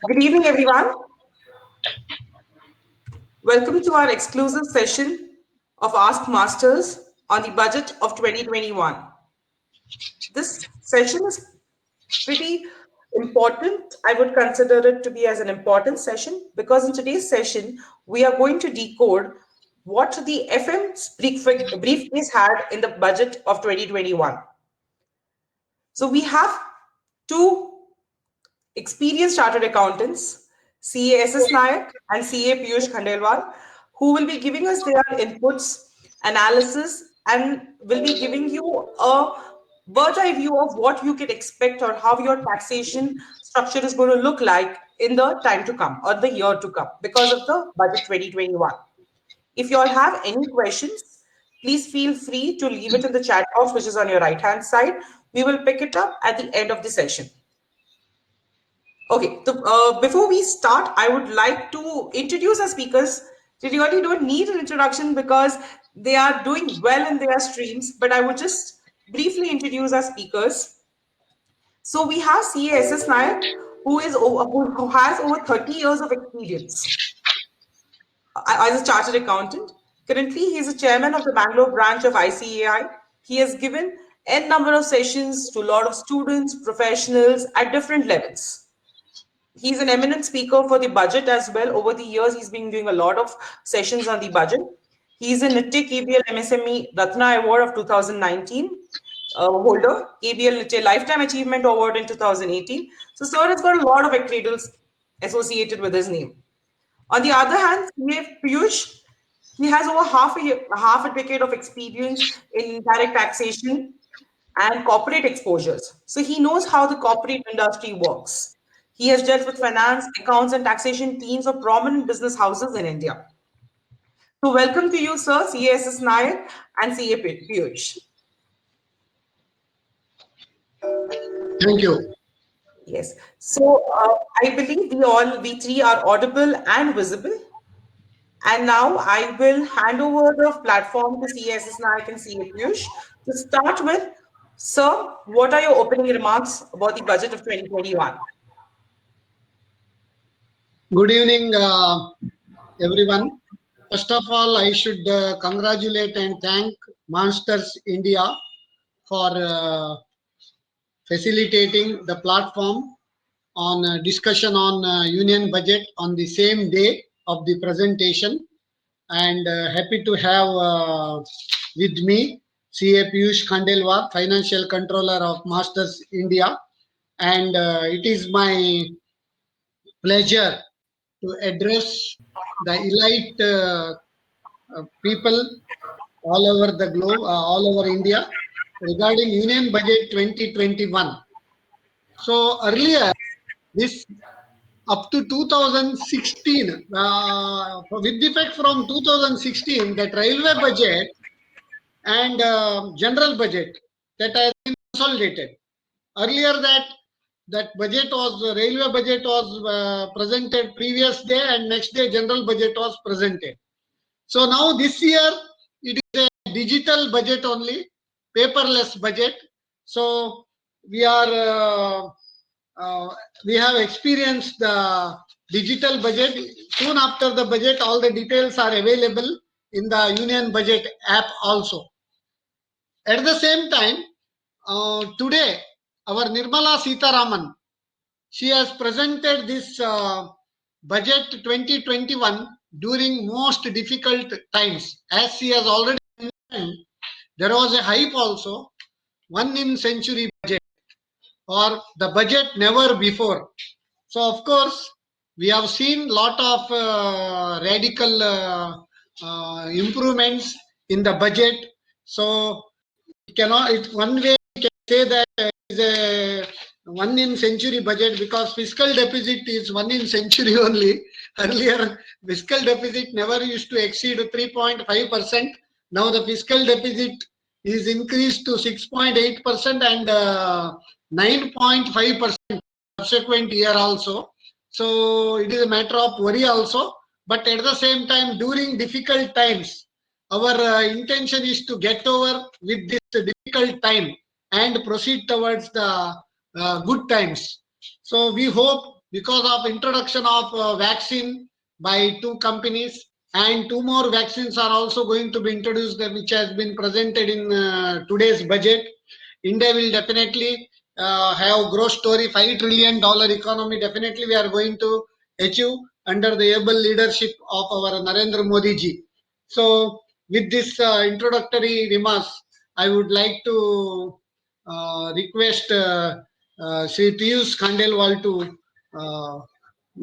Good evening, everyone. Welcome to our exclusive session of Ask Masters on the budget of 2021. This session is pretty important. I would consider it to be as an important session because in today's session, we are going to decode what the FM's briefcase had in the budget of 2021. So we have two experienced chartered accountants, CA SS Nayak and CA Piyush Khandelwal, who will be giving us their inputs, analysis, and will be giving you a bird's eye view of what you can expect or how your taxation structure is going to look like in the time to come or the year to come because of the budget 2021. If you all have any questions, please feel free to leave it in the chat box, which is on your right hand side. We will pick it up at the end of the session. Okay, so before we start, I would like to introduce our speakers. They really don't need an introduction because they are doing well in their streams, but I would just briefly introduce our speakers. So we have CASS Nayak, who has over 30 years of experience as a chartered accountant. Currently, he is the chairman of the Bangalore branch of ICAI. He has given n number of sessions to a lot of students, professionals at different levels. He's an eminent speaker for the budget as well. Over the years, he's been doing a lot of sessions on the budget. He's a NITTE KBL MSME Ratna Award of 2019 holder, KBL NITTE Lifetime Achievement Award in 2018. So, sir has got a lot of accolades associated with his name. On the other hand, CA Piyush, he has over half a decade of experience in direct taxation and corporate exposures. So he knows how the corporate industry works. He has dealt with finance, accounts, and taxation teams of prominent business houses in India. So welcome to you, sir, CASS Nayak and CA Piyush. Thank you. Yes. So I believe we three are audible and visible. And now I will hand over the platform to CASS Nayak and CA Piyush to start with. Sir, what are your opening remarks about the budget of 2021? Good evening, everyone. First of all, I should congratulate and thank Monsters India for facilitating the platform on discussion on union budget on the same day of the presentation. And happy to have with me CA Piyush Khandelwal, Financial Controller of Masters India. And it is my pleasure to address the elite people all over the globe, all over India, regarding Union Budget 2021. So earlier, this up to 2016, with effect from 2016, that railway budget and general budget that has been consolidated. Earlier that budget was railway budget was presented previous day, and next day general budget was presented. So now this year it is a digital budget only, paperless budget. So we are we have experienced the digital budget. Soon after the budget, all the details are available in the Union Budget app also. At the same time, today our Nirmala Sitharaman, she has presented this budget 2021 during most difficult times. As she has already mentioned, there was a hype also, one in century budget or the budget never before. So of course, we have seen lot of radical improvements in the budget. So it cannot. It one way we can say that it is a one in century budget because fiscal deficit is one in century only. Earlier, fiscal deficit never used to exceed 3.5%. Now the fiscal deficit is increased to 6.8% and 9.5% subsequent year also. So it is a matter of worry also. But at the same time, during difficult times, our intention is to get over with this difficult time and proceed towards the good times. So we hope because of introduction of vaccine by 2 companies, and 2 more vaccines are also going to be introduced, which has been presented in today's budget. India will definitely have growth story, $5 trillion economy. Definitely we are going to achieve under the able leadership of our Narendra Modi ji. So with this introductory remarks, I would like to request Sri Piyush Khandelwal to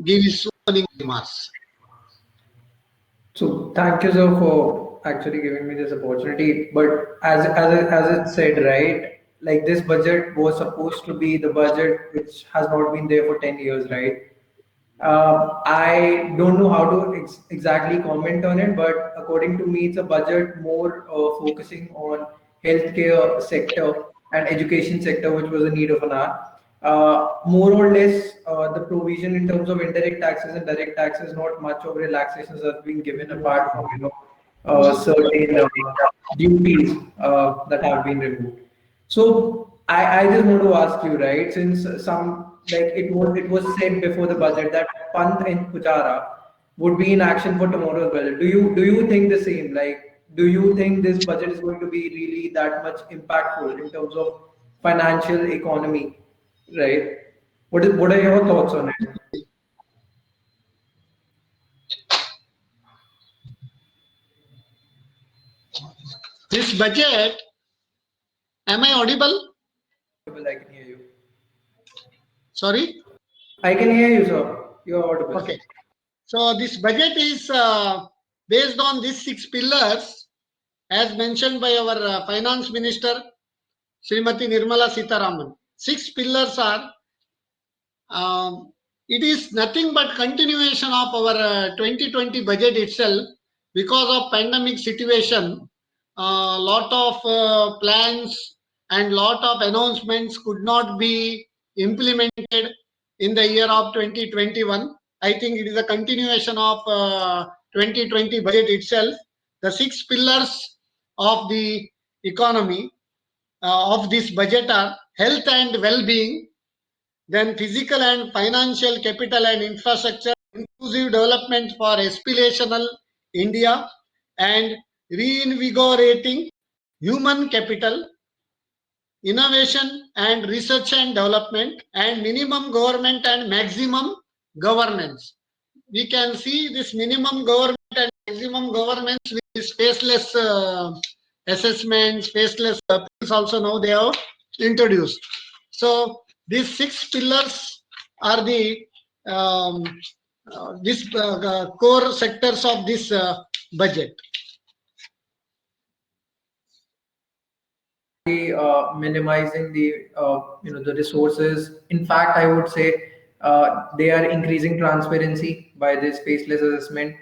give his opening remarks. So thank you, sir, for actually giving me this opportunity. But as it said, right, like this budget was supposed to be the budget which has not been there for 10 years, right? I don't know how to exactly comment on it, but according to me, it's a budget more focusing on healthcare sector and education sector, which was a need of an hour. More or less, the provision in terms of indirect taxes and direct taxes, not much of relaxations have been given apart from certain duties that have been removed. So I just want to ask you, right? Since some like it was said before the budget that Pant and Pujara would be in action for tomorrow's budget. Do you think the same? Like, do you think this budget is going to be really that much impactful in terms of financial economy, right? What are your thoughts on it? This budget, am I audible? I can hear you. Sorry? I can hear you, sir. You're audible. Okay. So this budget is based on these 6 pillars as mentioned by our Finance Minister Srimati Nirmala Sitharaman. 6 pillars are, it is nothing but continuation of our 2020 budget itself. Because of pandemic situation, lot of plans and lot of announcements could not be implemented in the year of 2021. I think it is a continuation of 2020 budget itself. The 6 pillars of the economy of this budget are health and well-being, then physical and financial capital and infrastructure, inclusive development for aspirational India, and reinvigorating human capital, innovation and research and development, and minimum government and maximum governance. We can see this minimum government and maximum governance with this faceless assessments, faceless things also now they have introduced. So these 6 pillars are the core sectors of this budget. Minimizing the resources. In fact, I would say they are increasing transparency by this faceless assessment,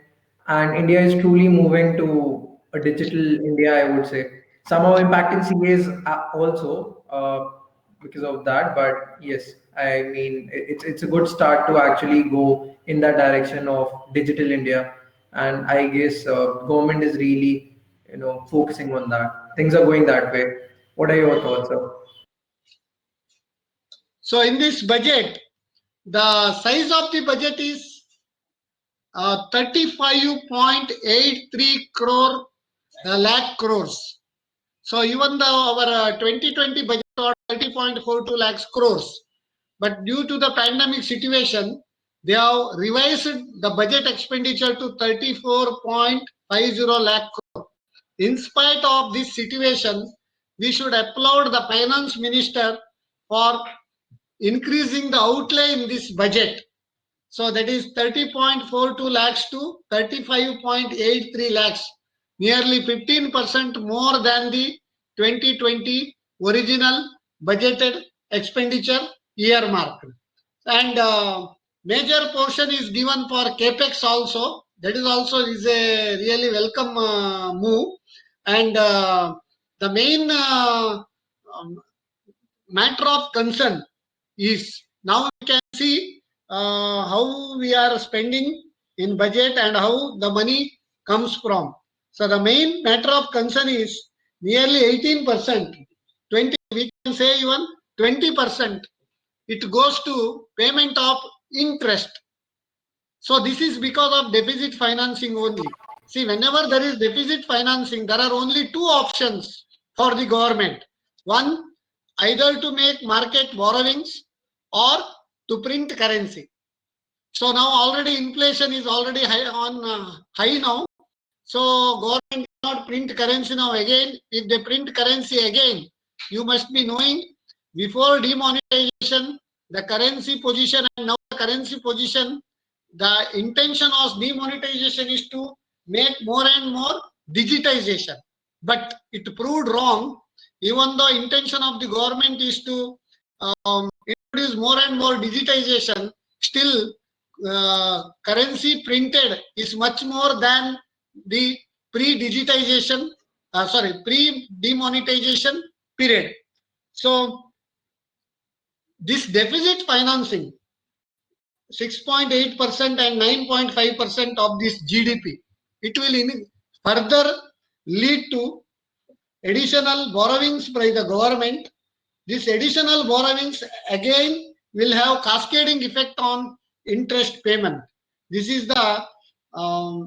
and India is truly moving to a digital India. I would say somehow impacting CAs also because of that. But yes, I mean it's a good start to actually go in that direction of digital India, and I guess government is really focusing on that. Things are going that way. What are your thoughts, sir? So in this budget, the size of the budget is 35.83 lakh crores. So even though our 2020 budget was 30.42 lakhs crores, but due to the pandemic situation, they have revised the budget expenditure to 34.50 lakh crore. In spite of this situation, we should applaud the finance minister for increasing the outlay in this budget. So that is 30.42 lakhs to 35.83 lakhs, nearly 15% more than the 2020 original budgeted expenditure earmarked. And major portion is given for capex also. That is also is a really welcome move. And the main matter of concern is now we can see how we are spending in budget and how the money comes from. So the main matter of concern is nearly 18%, 20, we can say even 20%. It goes to payment of interest. So this is because of deficit financing only. See, whenever there is deficit financing, there are only two options for the government. One, either to make market borrowings or to print currency. So now already inflation is already high now. So government cannot print currency now again. If they print currency again, you must be knowing before demonetization, the currency position and now the currency position, the intention of demonetization is to make more and more digitization. But it proved wrong. Even though intention of the government is to introduce more and more digitization, still currency printed is much more than the pre-digitization, pre-demonetization period. So this deficit financing, 6.8% and 9.5% of this GDP, it will further lead to additional borrowings by the government. This additional borrowings again will have cascading effect on interest payment. This is the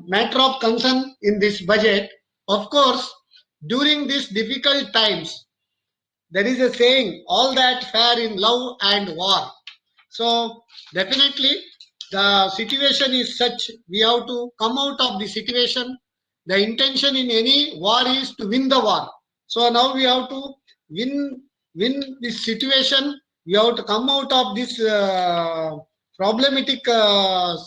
matter of concern in this budget. Of course, during these difficult times, there is a saying, all that fair in love and war. So definitely the situation is such, we have to come out of the situation. The intention in any war is to win the war. So now we have to win this situation. We have to come out of this problematic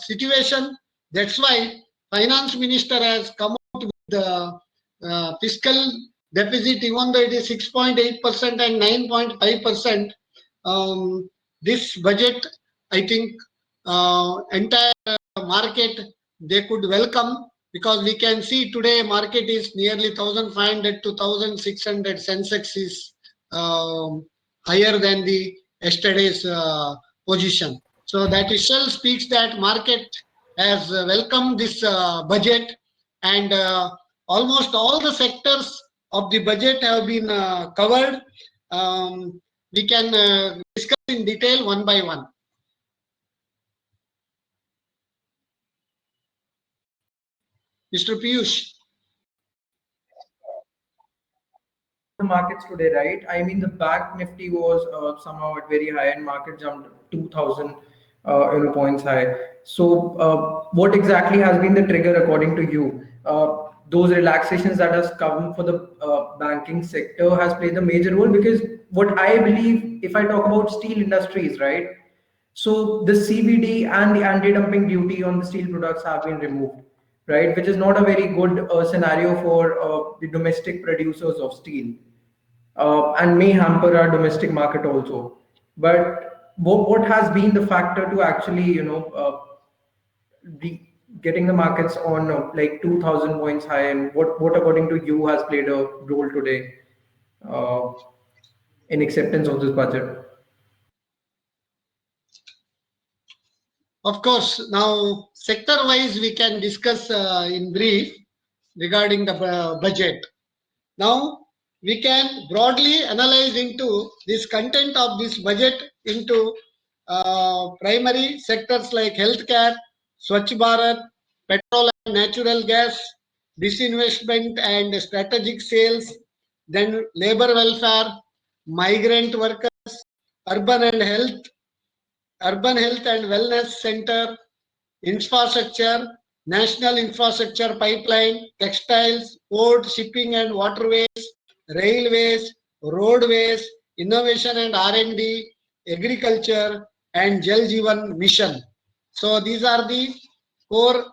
situation. That's why finance minister has come out with the fiscal deficit, even though it is 6.8% and 9.5%. This budget, I think, entire market, they could welcome, because we can see today market is nearly 1,500 to 1,600. Sensex is higher than the yesterday's position. So that itself speaks that market has welcomed this budget, and almost all the sectors of the budget have been covered. We can discuss in detail one by one. Mr. Piyush. The markets today, right? I mean, the Bank Nifty was somehow at very high, and market jumped 2,000 points high. So, what exactly has been the trigger according to you? Those relaxations that has come for the banking sector has played a major role, because what I believe, if I talk about steel industries, right? So the CVD and the anti-dumping duty on the steel products have been removed, right? Which is not a very good scenario for the domestic producers of steel, and may hamper our domestic market also. But what has been the factor to actually, getting the markets on like 2,000 points high, and what according to you has played a role today uh, in acceptance of this budget? Of course, now sector-wise we can discuss in brief regarding the budget. Now we can broadly analyze into this content of this budget into primary sectors like healthcare, Swachh Bharat, petrol and natural gas, disinvestment and strategic sales, then labor welfare, migrant workers, urban and health, urban health and wellness center, infrastructure, national infrastructure pipeline, textiles, port, shipping and waterways, railways, roadways, innovation and R&D, agriculture, and Jal Jeevan Mission. So these are the core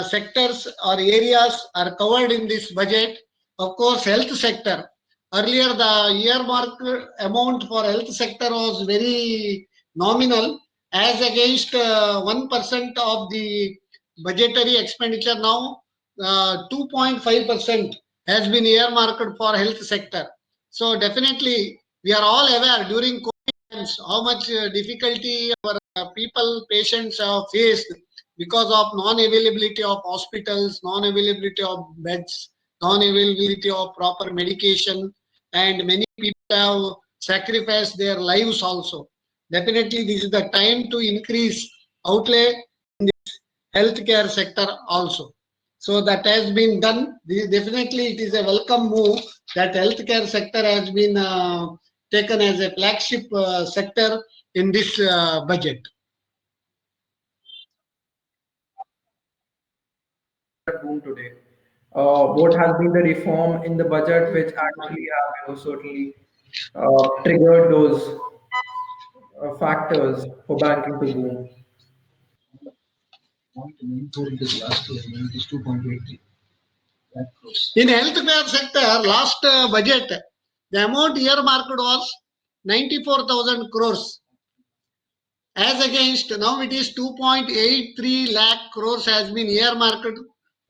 sectors or areas are covered in this budget. Of course, health sector. Earlier, the earmark amount for health sector was very nominal, as against 1% of the budgetary expenditure. Now 2.5% has been earmarked for health sector. So definitely we are all aware during COVID times how much difficulty our people, patients have faced because of non-availability of hospitals, non-availability of beds, non-availability of proper medication, and many people have sacrificed their lives also. Definitely this is the time to increase outlay in this healthcare sector also. So that has been done. Definitely, it is a welcome move that healthcare sector has been taken as a flagship sector in this budget. Boom today. What has been the reform in the budget which actually have certainly triggered those factors for banking to boom? In healthcare sector, last budget, the amount earmarked was 94,000 crores. As against now it is 2.83 lakh crores has been earmarked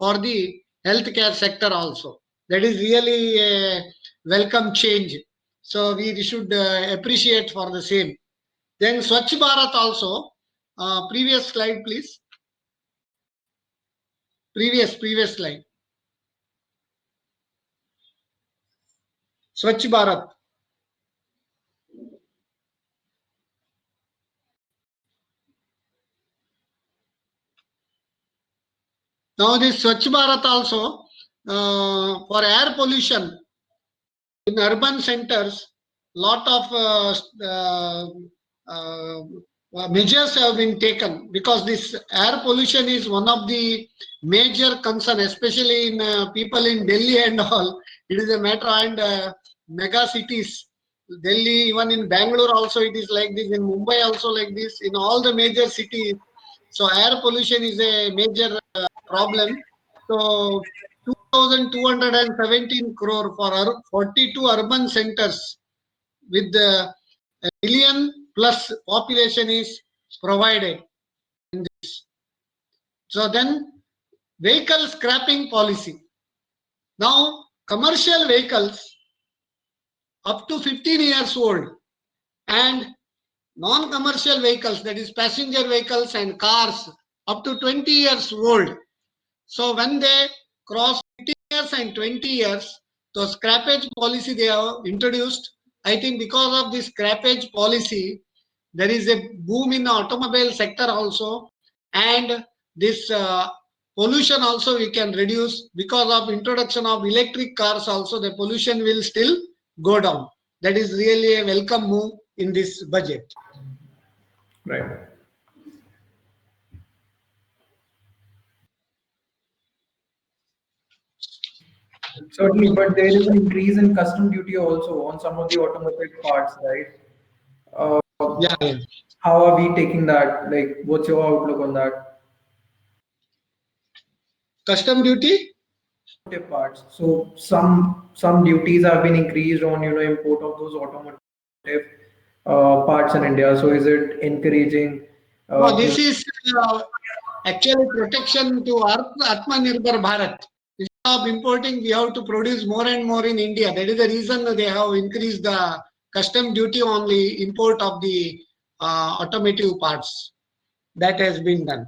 for the healthcare sector also. That is really a welcome change. So we should appreciate for the same. Then Swachh Bharat also. Previous slide, please. Previous slide. Swachh Bharat. Now this Swachh Bharat also for air pollution in urban centers, lot of measures have been taken because this air pollution is one of the major concern, especially in people in Delhi and all. It is a matter and mega cities. Delhi, even in Bangalore also it is like this. In Mumbai also like this. In all the major cities, so air pollution is a major problem. So 2,217 crore for 42 urban centers with the million plus population is provided in this. So then vehicle scrapping policy. Now commercial vehicles up to 15 years old and non-commercial vehicles, that is passenger vehicles and cars up to 20 years old. So when they cross 15 years and 20 years, the scrappage policy they have introduced. I think because of this scrappage policy, there is a boom in the automobile sector also, and this pollution also we can reduce because of introduction of electric cars. Also, the pollution will still go down. That is really a welcome move in this budget. Right. Certainly, but there is an increase in custom duty also on some of the automotive parts, right? Uh, Yeah. how are we taking that? Like, what's your outlook on that? Custom duty. Automotive parts. So some duties have been increased on import of those automotive parts in India. So is it encouraging? No, this is actually protection to Atmanirbhar Bharat. Instead of importing, we have to produce more and more in India. That is the reason they have increased the custom duty on the import of the automotive parts. That has been done.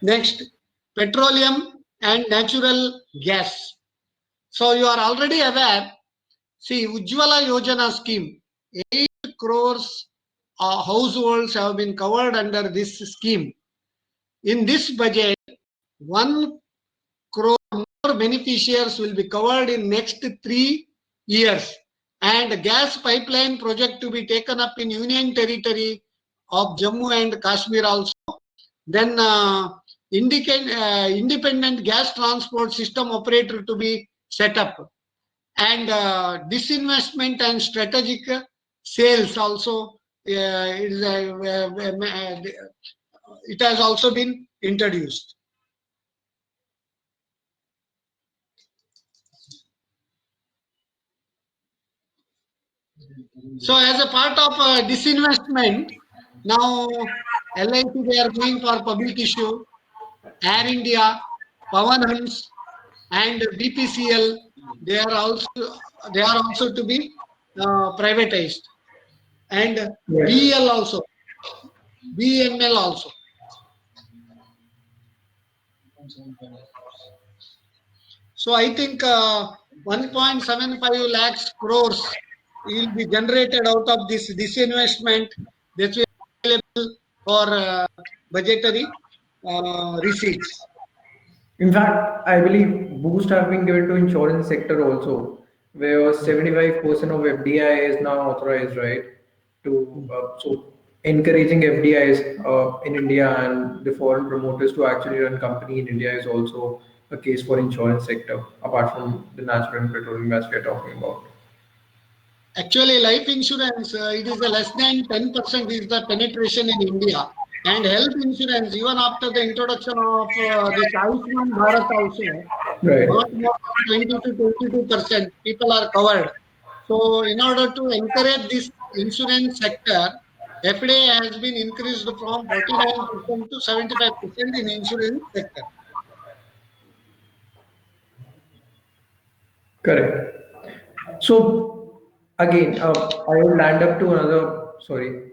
Next, petroleum and natural gas. So you are already aware. See, Ujjwala Yojana scheme, 8 crores households have been covered under this scheme. In this budget, 1 crore more beneficiaries will be covered in next 3 years, and gas pipeline project to be taken up in Union Territory of Jammu and Kashmir also. Then independent gas transport system operator to be set up, and disinvestment and strategic sales also it has also been introduced. So as a part of disinvestment, now LIC they are going for public issue, Air India, Pawan Hans, and BPCL they are also to be privatized, and Yes. BEL also, BML also. So I think 1.75 lakhs crores will be generated out of this disinvestment that will be available for budgetary receipts. In fact, I believe boost have been given to insurance sector also, where 75% of FDI is now authorized, right? To so encouraging FDIs in India and the foreign promoters to actually run company in India is also a case for insurance sector, apart from the natural and petroleum gas we are talking about. Actually, life insurance, it is a less than 10% is the penetration in India. And health insurance, even after the introduction of this Ayushman Bharat also, Right. not more than 20 to 22% people are covered. So, in order to encourage this insurance sector, FDI has been increased from 49% to 75% in insurance sector. Correct. So again, I will land up to another. Sorry.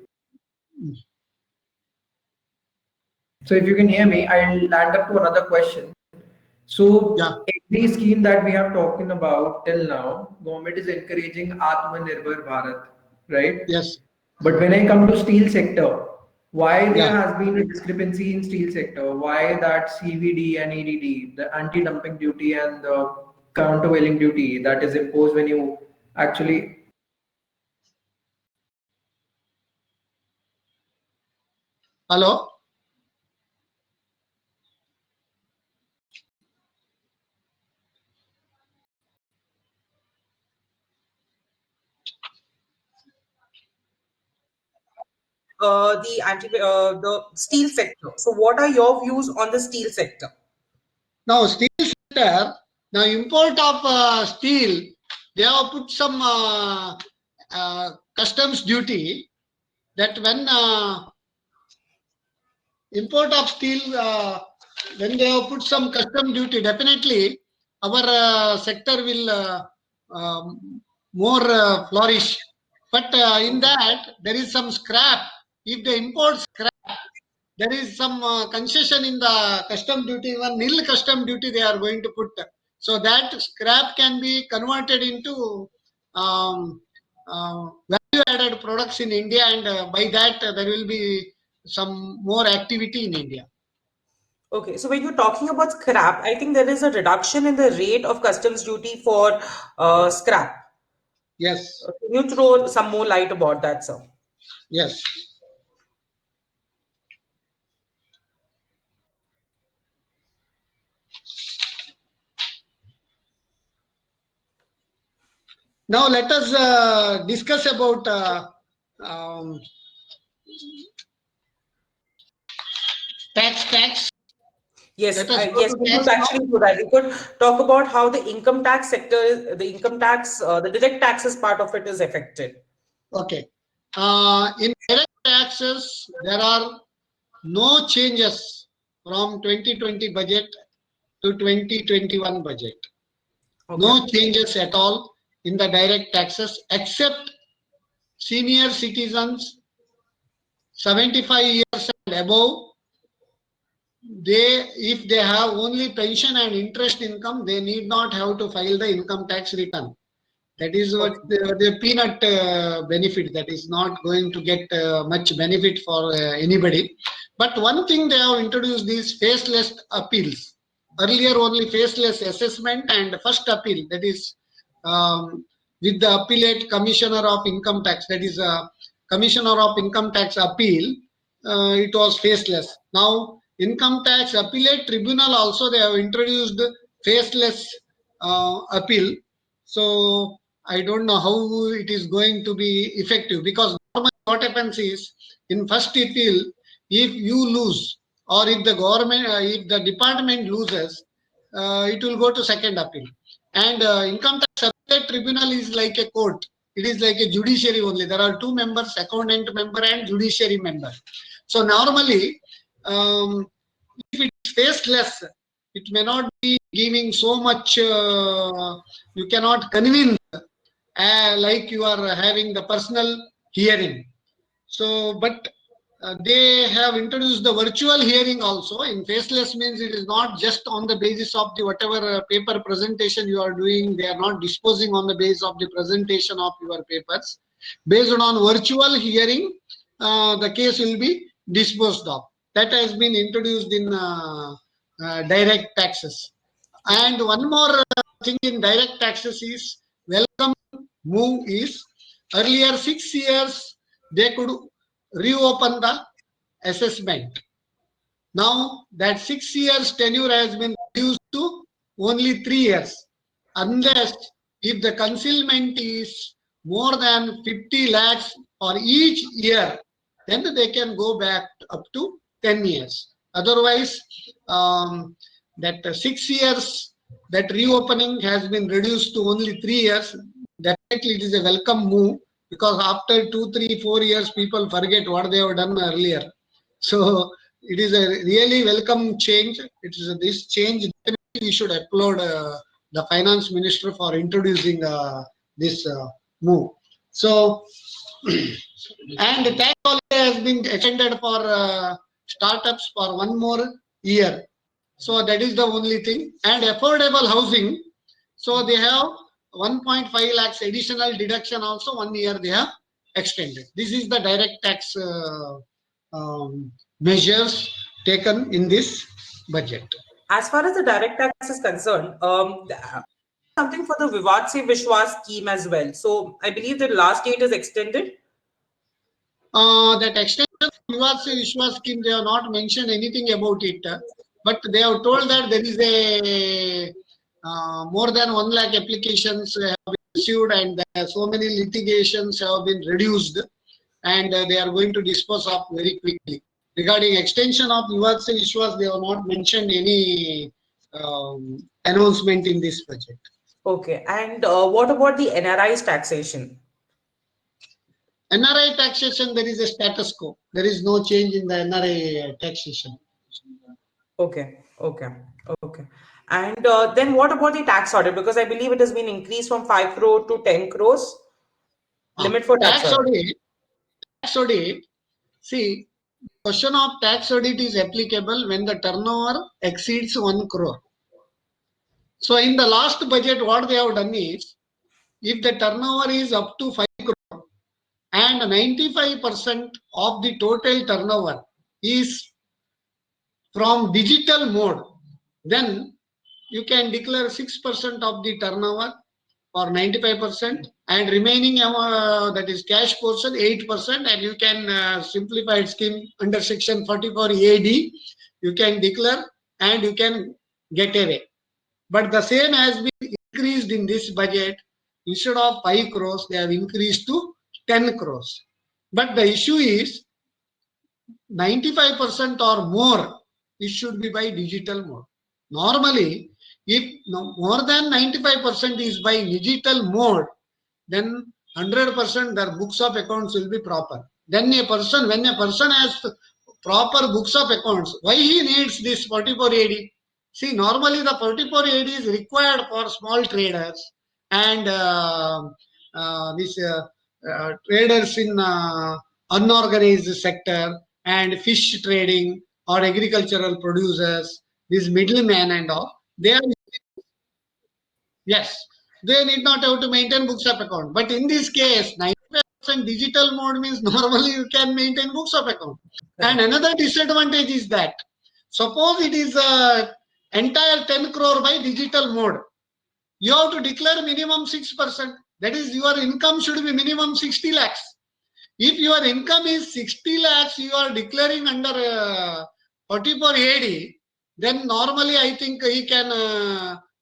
So if you can hear me, I'll land up to another question. Yeah, So every scheme that we have talking about till now, government is encouraging Atmanirbhar Bharat, right? yes, But when I come to steel sector, why there yeah. has been a discrepancy in steel sector? Why that CVD and EDD, the anti-dumping duty and the countervailing duty that is imposed when you actually Hello? the steel sector. So, what are your views on the steel sector? Now, steel sector, now import of steel, they have put some customs duty that when import of steel, when they have put some custom duty, definitely our sector will more flourish. But in that, there is some scrap. If they import scrap, there is some concession in the custom duty, even nil custom duty they are going to put. So that scrap can be converted into um, value added products in India, and by that there will be some more activity in India. Okay, so when you're talking about scrap, I think there is a reduction in the rate of customs duty for scrap. Yes, Can you throw some more light about that, sir? yes. Now let us discuss about um, tax. Yes, Let us go yes, to we could tax now. actually do that. We could talk about how the income tax sector, the income tax, the direct taxes part of it is affected. Okay. In direct taxes, there are no changes from 2020 budget to 2021 budget. Okay. No changes at all in the direct taxes except senior citizens 75 years and above. They, if they have only pension and interest income, they need not have to file the income tax return. That is what Okay. the peanut benefit. That is not going to get much benefit for anybody. But one thing they have introduced is faceless appeals. Earlier only faceless assessment and first appeal. That is with the appellate commissioner of income tax. That is commissioner of income tax appeal. It was faceless. Now income tax appellate tribunal also they have introduced faceless appeal. So I don't know how it is going to be effective, because normally what happens is in first appeal, if you lose or if the government, if the department loses, it will go to second appeal. And income tax appellate tribunal is like a court. It is like a judiciary only. There are two members, accountant member and judiciary member. So normally, if it is faceless, it may not be giving so much. You cannot convince like you are having the personal hearing. So, but they have introduced the virtual hearing also. In faceless means it is not just on the basis of the whatever paper presentation you are doing. They are not disposing on the basis of the presentation of your papers. Based on virtual hearing, the case will be disposed of. That has been introduced in direct taxes. And one more thing in direct taxes is welcome move is earlier 6 years they could reopen the assessment. Now that 6 years tenure has been reduced to only 3 years, unless if the concealment is more than 50 lakhs for each year, then they can go back up to 10 years. Otherwise, that 6 years, that reopening has been reduced to only 3 years. Definitely, it is a welcome move, because after 2, 3, 4 years, people forget what they have done earlier. So it is a really welcome change. It is this change. Definitely, we should applaud the finance minister for introducing this move. So, and the tax holiday has been extended for startups for one more year. So that is the only thing. And affordable housing. So they have 1.5 lakhs additional deduction also 1 year they have extended. This is the direct tax measures taken in this budget. As far as the direct tax is concerned, something for the Vivad Se Vishwas scheme as well. So I believe the last date is extended. That extension of Vivad Se Vishwas scheme, they have not mentioned anything about it, but they have told that there is a more than 1 lakh applications have been issued, and so many litigations have been reduced, and they are going to dispose of very quickly. Regarding extension of Vivad Se Vishwas, they have not mentioned any announcement in this budget. Okay. And what about the NRI's taxation? NRI taxation, there is a status quo. There is no change in the NRI taxation. Okay. Okay. Okay. And then what about the tax audit? Because I believe it has been increased from 5 crore to 10 crores limit for tax audit. Tax audit. See, question of tax audit is applicable when the turnover exceeds 1 crore. So in the last budget, what they have done is, if the turnover is up to 5 crore and 95% of the total turnover is from digital mode, then you can declare 6% of the turnover or 95%, and remaining that is cash portion 8%, and you can simplified scheme under section 44 AD, you can declare and you can get away. But the same has been increased in this budget. Instead of 5 crores, they have increased to 10 crores. But the issue is 95% or more, it should be by digital mode. Normally, if more than 95% is by digital mode, then 100% their books of accounts will be proper. Then when a person has proper books of accounts, why he needs this 44 AD? See, normally the 44 AD is required for small traders and these traders in unorganized sector and fish trading or agricultural producers, these middlemen and all. They are, yes, they need not have to maintain books of account. But in this case, 95% digital mode means normally you can maintain books of account. And another disadvantage is that suppose it is entire 10 crore by digital mode, you have to declare minimum 6%. That is, your income should be minimum 60 lakhs. If your income is 60 lakhs, you are declaring under 44 AD, then normally I think he can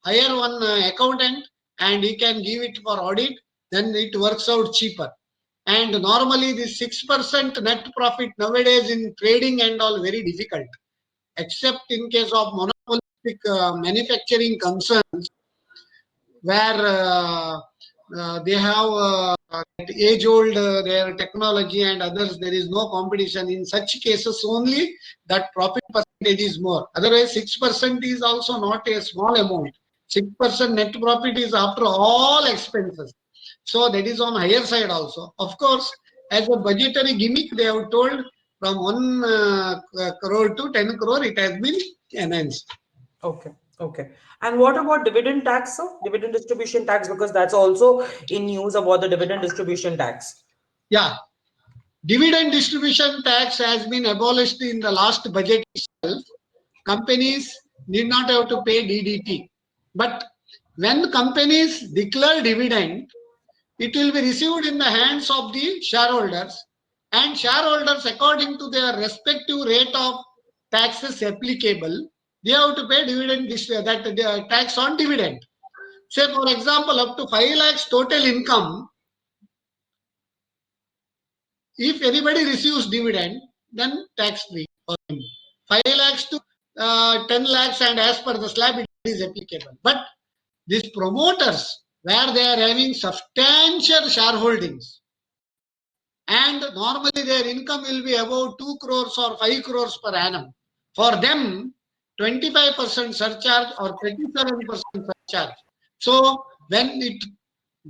hire one accountant and he can give it for audit, then it works out cheaper. And normally this 6% net profit nowadays in trading and all very difficult, except in case of monopolistic manufacturing concerns, where they have age-old their technology and others, there is no competition. In such cases only that profit percentage is more. Otherwise, 6% is also not a small amount. 6% net profit is after all expenses. So that is on higher side also. Of course, as a budgetary gimmick, they have told from 1 crore to 10 crore, it has been enhanced. Okay. Okay. And what about dividend tax, sir? Dividend distribution tax, because that's also in news about the dividend distribution tax. Yeah, dividend distribution tax has been abolished in the last budget itself. Companies need not have to pay DDT. But when companies declare dividend, it will be received in the hands of the shareholders, and shareholders, according to their respective rate of taxes applicable, they have to pay tax on dividend. Say, for example, up to 5 lakhs total income, if anybody receives dividend, then tax free for him. 5 lakhs to 10 lakhs, and as per the slab, it is applicable. But these promoters, where they are having substantial shareholdings, and normally their income will be about 2 crores or 5 crores per annum, for them, 25% surcharge or 37% surcharge. So when it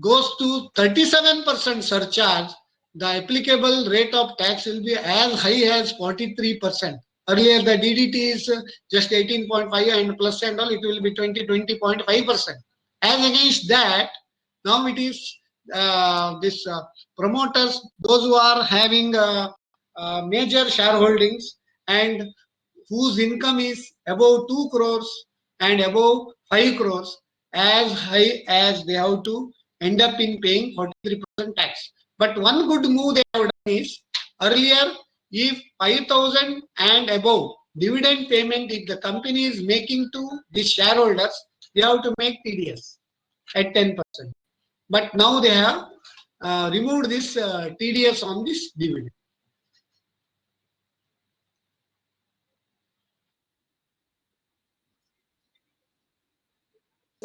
goes to 37% surcharge, the applicable rate of tax will be as high as 43%. Earlier, the DDT is just 18.5 and plus and all, it will be 20.5%. As against that, now it is this promoters, those who are having major shareholdings and whose income is above 2 crores and above 5 crores, as high as they have to end up in paying 43% tax. But one good move they have done is, earlier, if 5,000 and above dividend payment, if the company is making to the shareholders, they have to make TDS at 10%. But now they have removed this TDS on this dividend.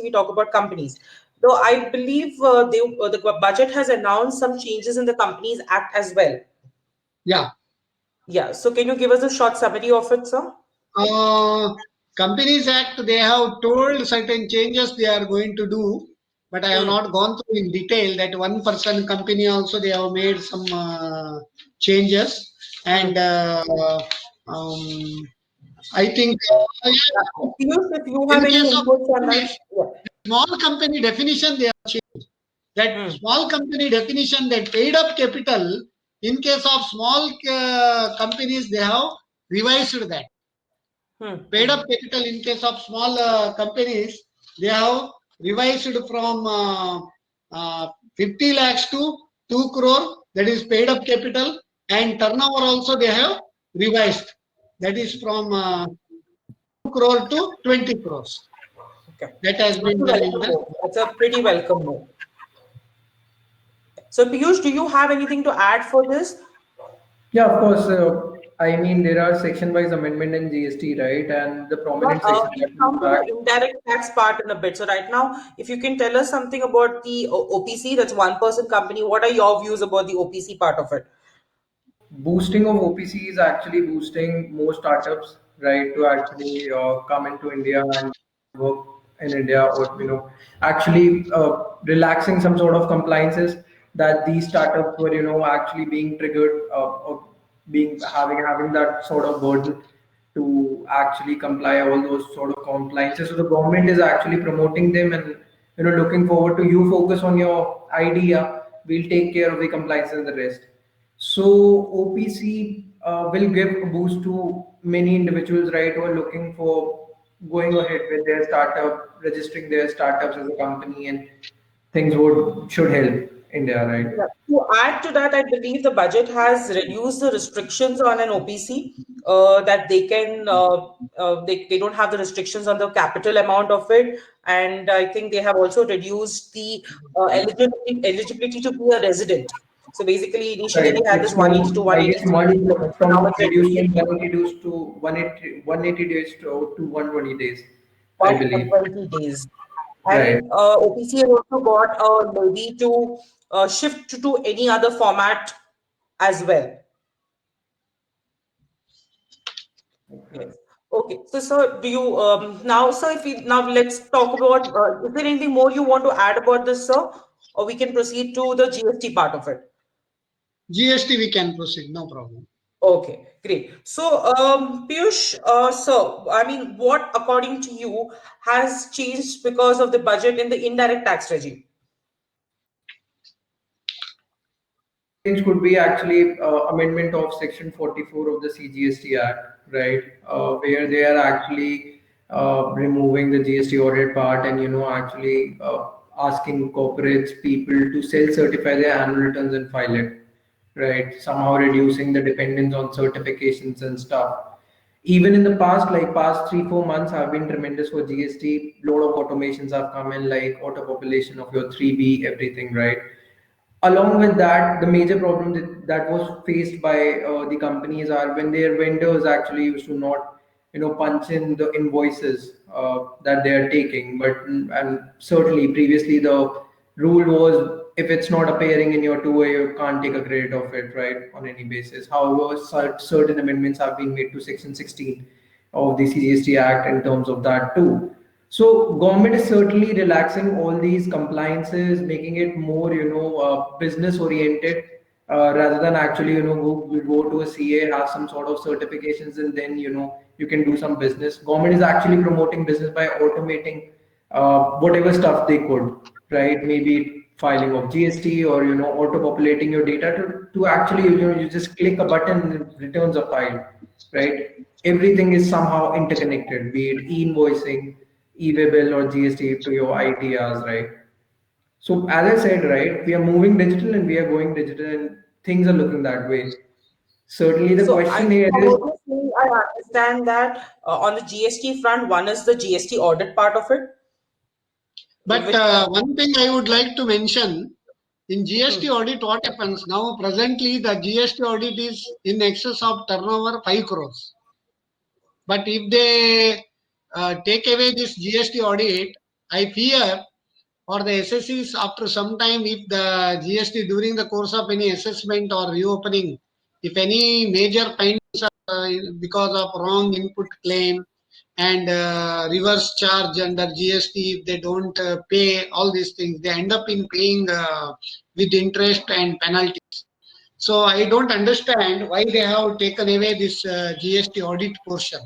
We talk about companies. Though I believe the budget has announced some changes in the Companies Act as well. Yeah. Yeah. So can you give us a short summary of it, sir? Companies Act, they have told certain changes they are going to do, but I have not gone through in detail. That one person company also, they have made some changes, and I think If you have in any case of inputs on that, small company definition, they have changed. That small company definition, that paid up capital, in case of small companies, they have revised that. Paid up capital in case of small companies, they have revised from 50 lakhs to 2 crore, that is paid up capital, and turnover also they have revised, that is from 2 crore to 20 crores. okay. That has been done in the. It's a pretty welcome move. So Piyush, do you have anything to add for this? Yeah, of course. I mean, there are section-wise amendment in GST, right? And the prominent section that We'll come to impact. the indirect tax part in a bit. So right now, if you can tell us something about the OPC, that's one person company. What are your views about the OPC part of it? Boosting of OPC is actually boosting more startups, right, to actually come into India and work in India, or actually relaxing some sort of compliances that these startups were actually being triggered, or being having that sort of burden to actually comply all those sort of compliances. So the government is actually promoting them, and looking forward to you focus on your idea. We'll take care of the compliance and the rest. So OPC will give a boost to many individuals, right, who are looking for going ahead with their startup, registering their startups as a company, and things should help India, right? Yeah. To add to that, I believe the budget has reduced the restrictions on an OPC, that they can they don't have the restrictions on the capital amount of it, and I think they have also reduced the eligibility to be a resident. So basically, initially Right. they had this It's 180 to from, I guess, 183 days limit. Now from it's reduced reduced from 180 days to 180 days to 120 days, I believe. 120 days. Right. And OPC has also got a levy to shift to any other format as well. Yes. Okay. So, sir, do you now, sir? If we now let's talk about. Is there anything more you want to add about this, sir, or we can proceed to the GST part of it? GST we can proceed, no problem. Okay, great. So, Piyush, sir, I mean, what according to you has changed because of the budget in the indirect tax regime? Change could be actually amendment of Section 44 of the CGST Act, right? Where they are actually removing the GST audit part and actually asking corporates people to self-certify their annual returns and file it, right? Somehow reducing the dependence on certifications and stuff. Even in the past, like past 3 4 months have been tremendous for GST. Lot of automations have come in, like auto population of your 3B, everything, right? Along with that, the major problem that was faced by the companies are when their vendors actually used to not punch in the invoices that they are taking. But and certainly previously the rule was, if it's not appearing in your 2A, you can't take a credit of it, right, on any basis. However, certain amendments have been made to Section 16 of the CGST Act in terms of that too. So government is certainly relaxing all these compliances, making it more, business oriented, rather than actually, go to a CA, have some sort of certifications, and then, you can do some business. Government is actually promoting business by automating whatever stuff they could, right? Maybe filing of GST, or, auto populating your data to actually, you just click a button and returns are filed, right? Everything is somehow interconnected, be it e-invoicing, e-way bill, or GST to your ITRs, right? So as I said, right, we are moving digital and we are going digital, and things are looking that way. Certainly, the So, question here from is, what you're saying, I understand that on the GST front, one is the GST audit part of it, But which one thing I would like to mention, in GST hmm, audit, what happens now? Presently, the GST audit is in excess of turnover 5 crores. But if they take away this GST audit, I fear for the SSCs after some time, if the GST during the course of any assessment or reopening, if any major findings are because of wrong input claim and reverse charge under GST, if they don't pay all these things, they end up in paying with interest and penalties. So I don't understand why they have taken away this GST audit portion.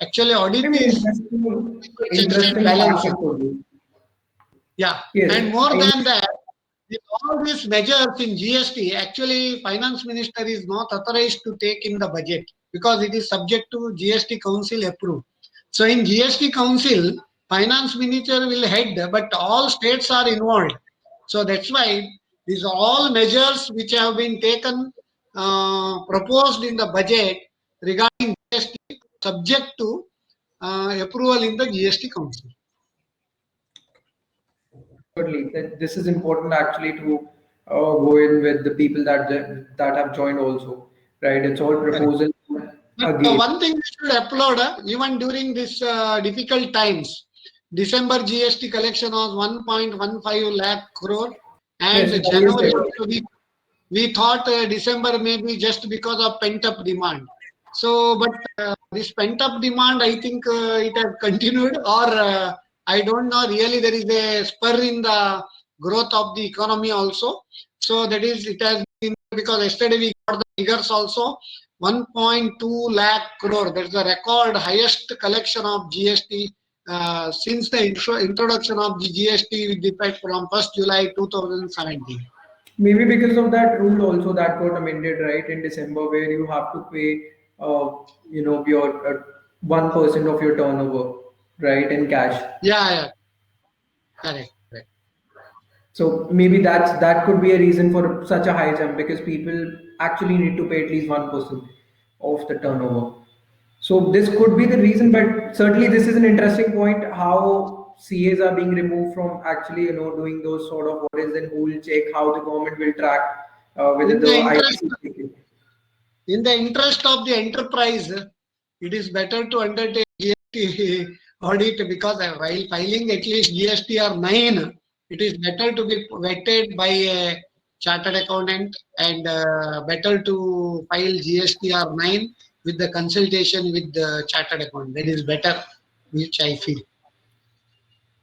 Actually, audit maybe is checks and interesting fact balances. it could be. Yeah, Yes, and more I than that, with all these measures in GST, actually, finance minister is not authorized to take in the budget because it is subject to GST council approve. So in GST council, finance minister will head, but all states are involved. So that's why these are all measures which have been taken, proposed in the budget regarding GST, subject to approval in the GST council. certainly that this is important actually to go in with the people that have joined also, right? It's all Correct. proposal But again. one thing we should applaud, even during this difficult times, December GST collection was 1.15 lakh crore, and Yes, it's highest January ever. also we thought December maybe just because of pent up demand. So, but this pent up demand, I think it has continued, or I don't know. Really, there is a spur in the growth of the economy also. So that is, it has been because yesterday we got the figures also. 1.2 lakh crore. That's the record highest collection of GST since the introduction of the GST with effect from 1st July 2017. Maybe because of that rule also that got amended, right, in December, where you have to pay, your 1% of your turnover, right, in cash. Yeah, yeah, correct, correct. So maybe that could be a reason for such a high jump, because people actually need to pay at least 1% of the turnover. So this could be the reason, but certainly this is an interesting point, how CAs are being removed from actually, doing those sort of what is, then who will check, how the government will track whether In the the interest, ITC is taken. in the interest of the enterprise, it is better to undertake GST audit because while filing at least GST or 9, it is better to be vetted by a chartered accountant and better to file GST or 9 with the consultation with the chartered accountant. That is better, which I feel.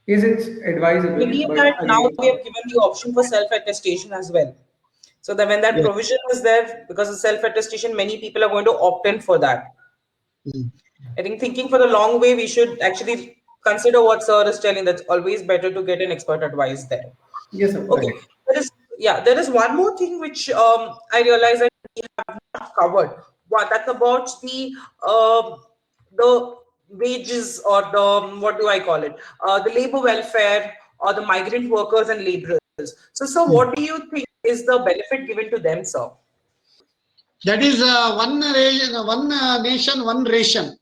Yes, it's I advisable, believe but that now again, we have given the option for self attestation as well. So that when that Yes. provision is there, because of self-attestation, many people are going to opt in for that. Mm. I think thinking for the long way, we should actually consider what sir is telling. That's always better to get an expert advice there. Yes, sir, Okay. correct. There is one more thing which I realize that we have not covered. What that's about the wages or the what do I call it? The labor welfare or the migrant workers and laborers. So, sir, Mm. what do you think is the benefit given to them, sir? That is one nation, one ration.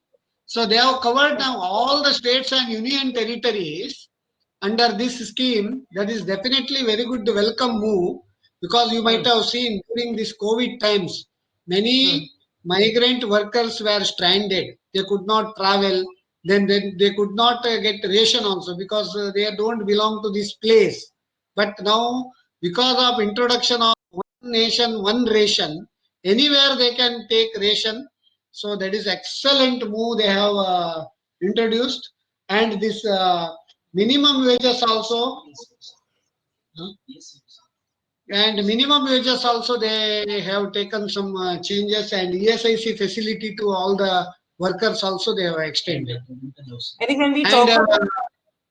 So they have covered now all the states and union territories under this scheme. That is definitely very good welcome move, because you might Hmm. have seen during this COVID times, Hmm. many migrant workers were stranded. They could not travel. Then they could not get ration also, because they don't belong to this place. But now, because of introduction of one nation, one ration, anywhere they can take ration. So that is excellent move they have introduced. And this minimum wages also, huh? And minimum wages also they have taken some changes, and ESIC facility to all the workers also they have extended. I think when we And talk about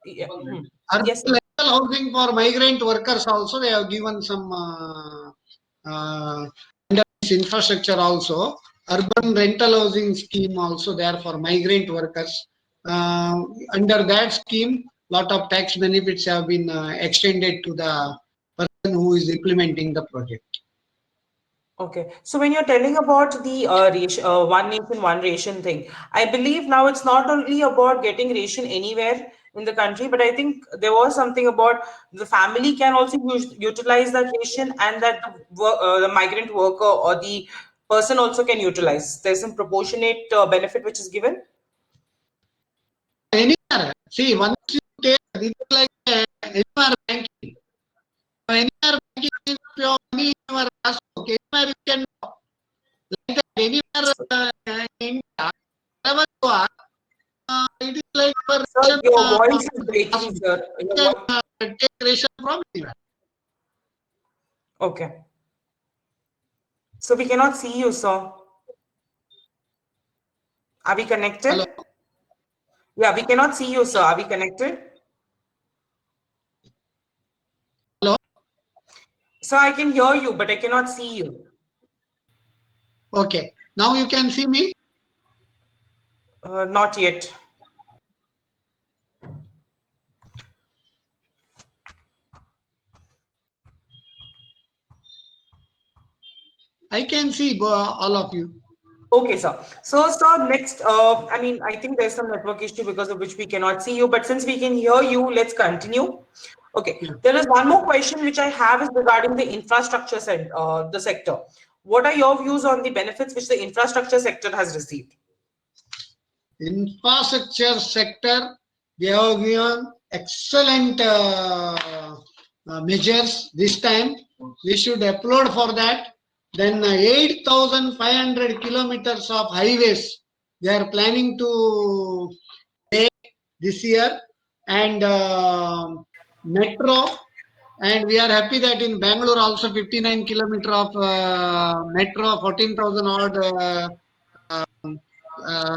yeah. Hmm. urban Yes, sir. level housing for migrant workers also they have given some under this infrastructure also. Urban rental housing scheme also there for migrant workers. Uh, Under that scheme, lot of tax benefits have been extended to the person who is implementing the project. Okay. So when you're telling about the one nation, one ration thing, I believe now it's not only about getting ration anywhere in the country, but I think there was something about the family can also utilize that ration, and that the migrant worker or the person also can utilize. There's some proportionate benefit which is given. Anywhere, see, once you take, it's like anywhere banking. Anywhere banking is your money in your passbook. Anywhere you can, like that, anywhere in India, wherever you are, it is like for Sir, ration, your voice is breaking, passbook. sir. You can take ration from anywhere. Okay. So we cannot see you, sir. Are we Hello, connected? Yeah, we cannot see you, sir. Are we connected? hello. So I can hear you, but I cannot see you. Okay, now you can see me. Not yet. I can see all of you. Okay, sir. So, sir, next, I mean, I think there's some network issue because of which we cannot see you, but since we can hear you, let's continue. Okay, Yeah. there is one more question which I have is regarding the infrastructure the sector. What are your views on the benefits which the infrastructure sector has received? Infrastructure sector, they have given excellent measures this time. We should applaud for that. Then 8,500 kilometers of highways they are planning to lay this year, and metro. And we are happy that in Bangalore also 59 kilometer of metro, 14,000 odd uh,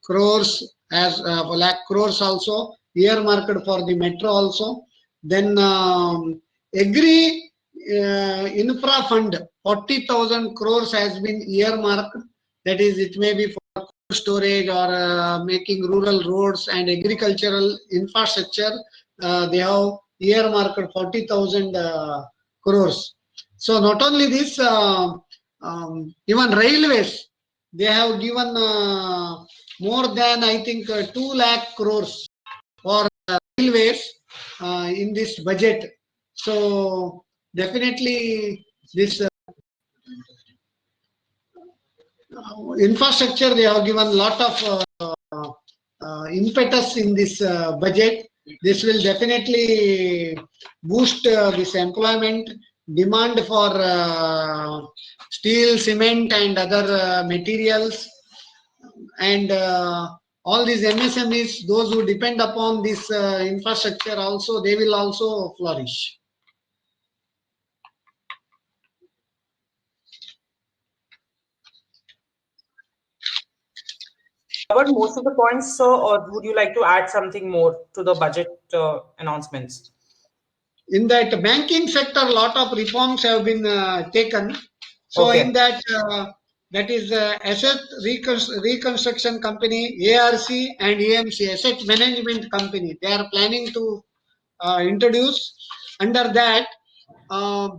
crores as lakh crores also earmarked for the metro also. Then agri infra fund 40,000 crores has been earmarked. That is, it may be for cold storage or making rural roads and agricultural infrastructure. They have earmarked 40,000 crores. So not only this, even railways they have given more than I think 2 lakh crores for railways in this budget. So definitely this infrastructure they have given lot of impetus in this budget. This will definitely boost this employment demand for steel, cement, and other materials, and all these MSMEs, those who depend upon this infrastructure, also they will also flourish. covered most of the points, sir, or would you like to add something more to the budget announcements? In that banking sector, a lot of reforms have been taken. So Okay. in that, that is Asset Reconstruction Company, ARC and AMC, Asset Management Company. They are planning to introduce. Under that,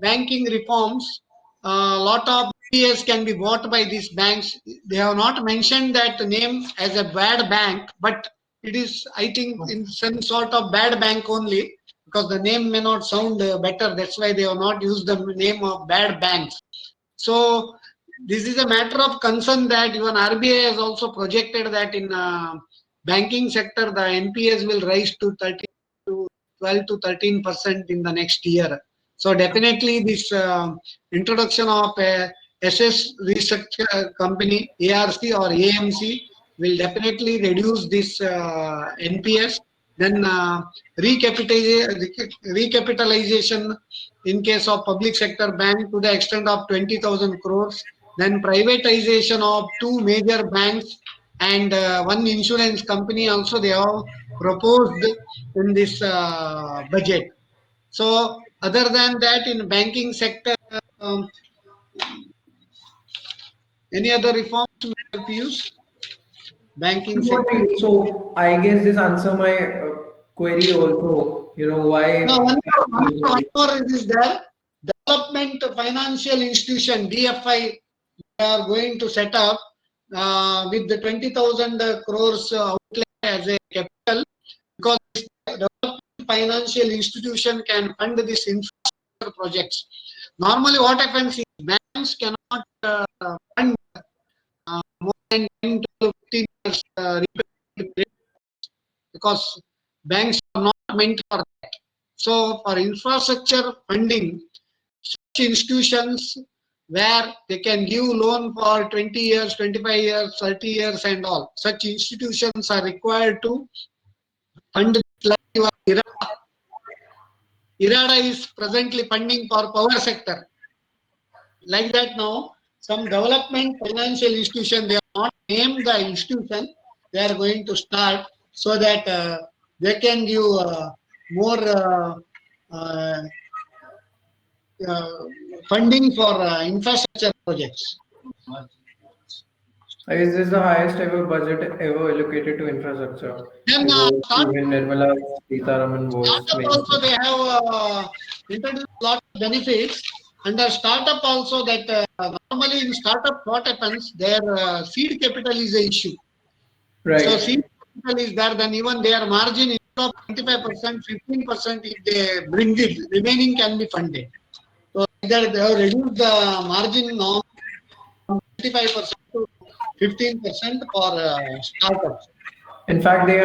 banking reforms, a lot of NPS can be bought by these banks. They have not mentioned that name as a bad bank, but it is, I think, in some sort of bad bank only, because the name may not sound better. That's why they have not used the name of bad banks. So this is a matter of concern that even RBI has also projected that in banking sector the NPS will rise to 12 to 13% in the next year. So definitely this introduction of a SS research company, ARC or AMC, will definitely reduce this NPS. Then recapitalization in case of public sector bank to the extent of 20,000 crores. Then privatization of two major banks and one insurance company also they have proposed in this budget. So other than that, in banking sector, um, any other reforms we have used? Banking sector. So I guess this answer my query also. You know Now, why? one more is there. Development Financial Institution (DFI) they are going to set up with the 20,000 crores outlay as a capital, because this development financial institution can fund these infrastructure projects. Normally, what happens is banks cannot fund more than 10 to 15 years because banks are not meant for that. So, for infrastructure funding, such institutions where they can give loan for 20 years, 25 years, 30 years, and all, such institutions are required to fund. Like IRADA. IRADA is presently funding for power sector. Like that now, some development financial institution, they are not named the institution, they are going to start so that they can give more uh, uh, funding for infrastructure projects. I guess this is the highest ever budget ever allocated to infrastructure. Then Even Nirmala Sitharaman was startup also they mentioning. have introduced a lot of benefits. Under startup also that normally in startup what happens, their seed capital is a issue. So Right. seed capital is there, then even their margin instead of 25%, 15% if they bring it, remaining can be funded. So either they have reduced the margin now from 25% to 15% for startups. In fact, they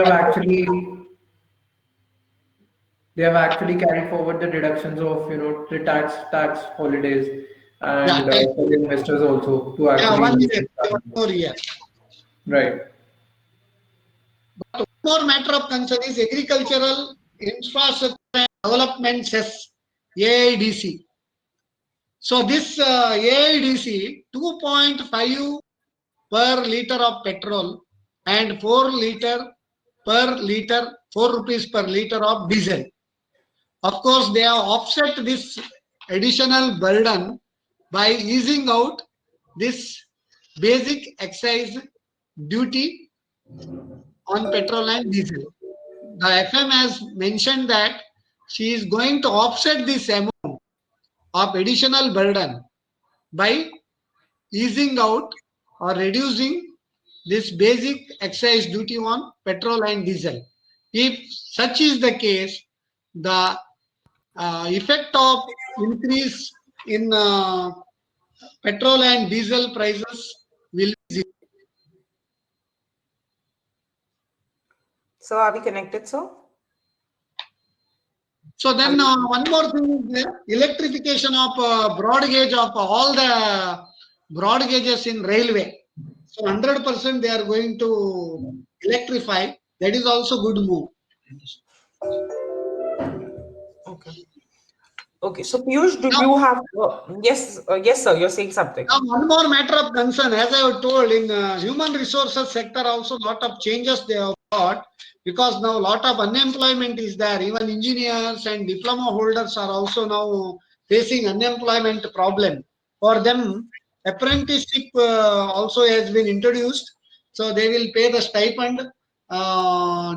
have actually carried forward the deductions of the tax holidays Yeah, and for the investors also to yeah, actually one invest year, in one startups. more year. Right. But one more matter of concern is agricultural infrastructure and development cess, AIDC. So this AIDC 2.5 per liter of petrol and 4 rupees per liter of diesel. Of course, they have offset this additional burden by easing out this basic excise duty on petrol and diesel. The FM has mentioned that she is going to offset this amount of additional burden by easing out or reducing this basic excise duty on petrol and diesel. If such is the case, the effect of increase in petrol and diesel prices will be zero. So are we connected, sir? So then one more thing is there, electrification of broad gauge of all the broad gauges in railway. So 100% they are going to electrify. That is also good move. Okay. Okay, so Piyush, do Now, you have yes, yes, sir, you're saying something. now, one more matter of concern, as I have told, in human resources sector also lot of changes they have brought, because now lot of unemployment is there. Even engineers and diploma holders are also now facing unemployment problem. For them, apprenticeship also has been introduced, so they will pay the stipend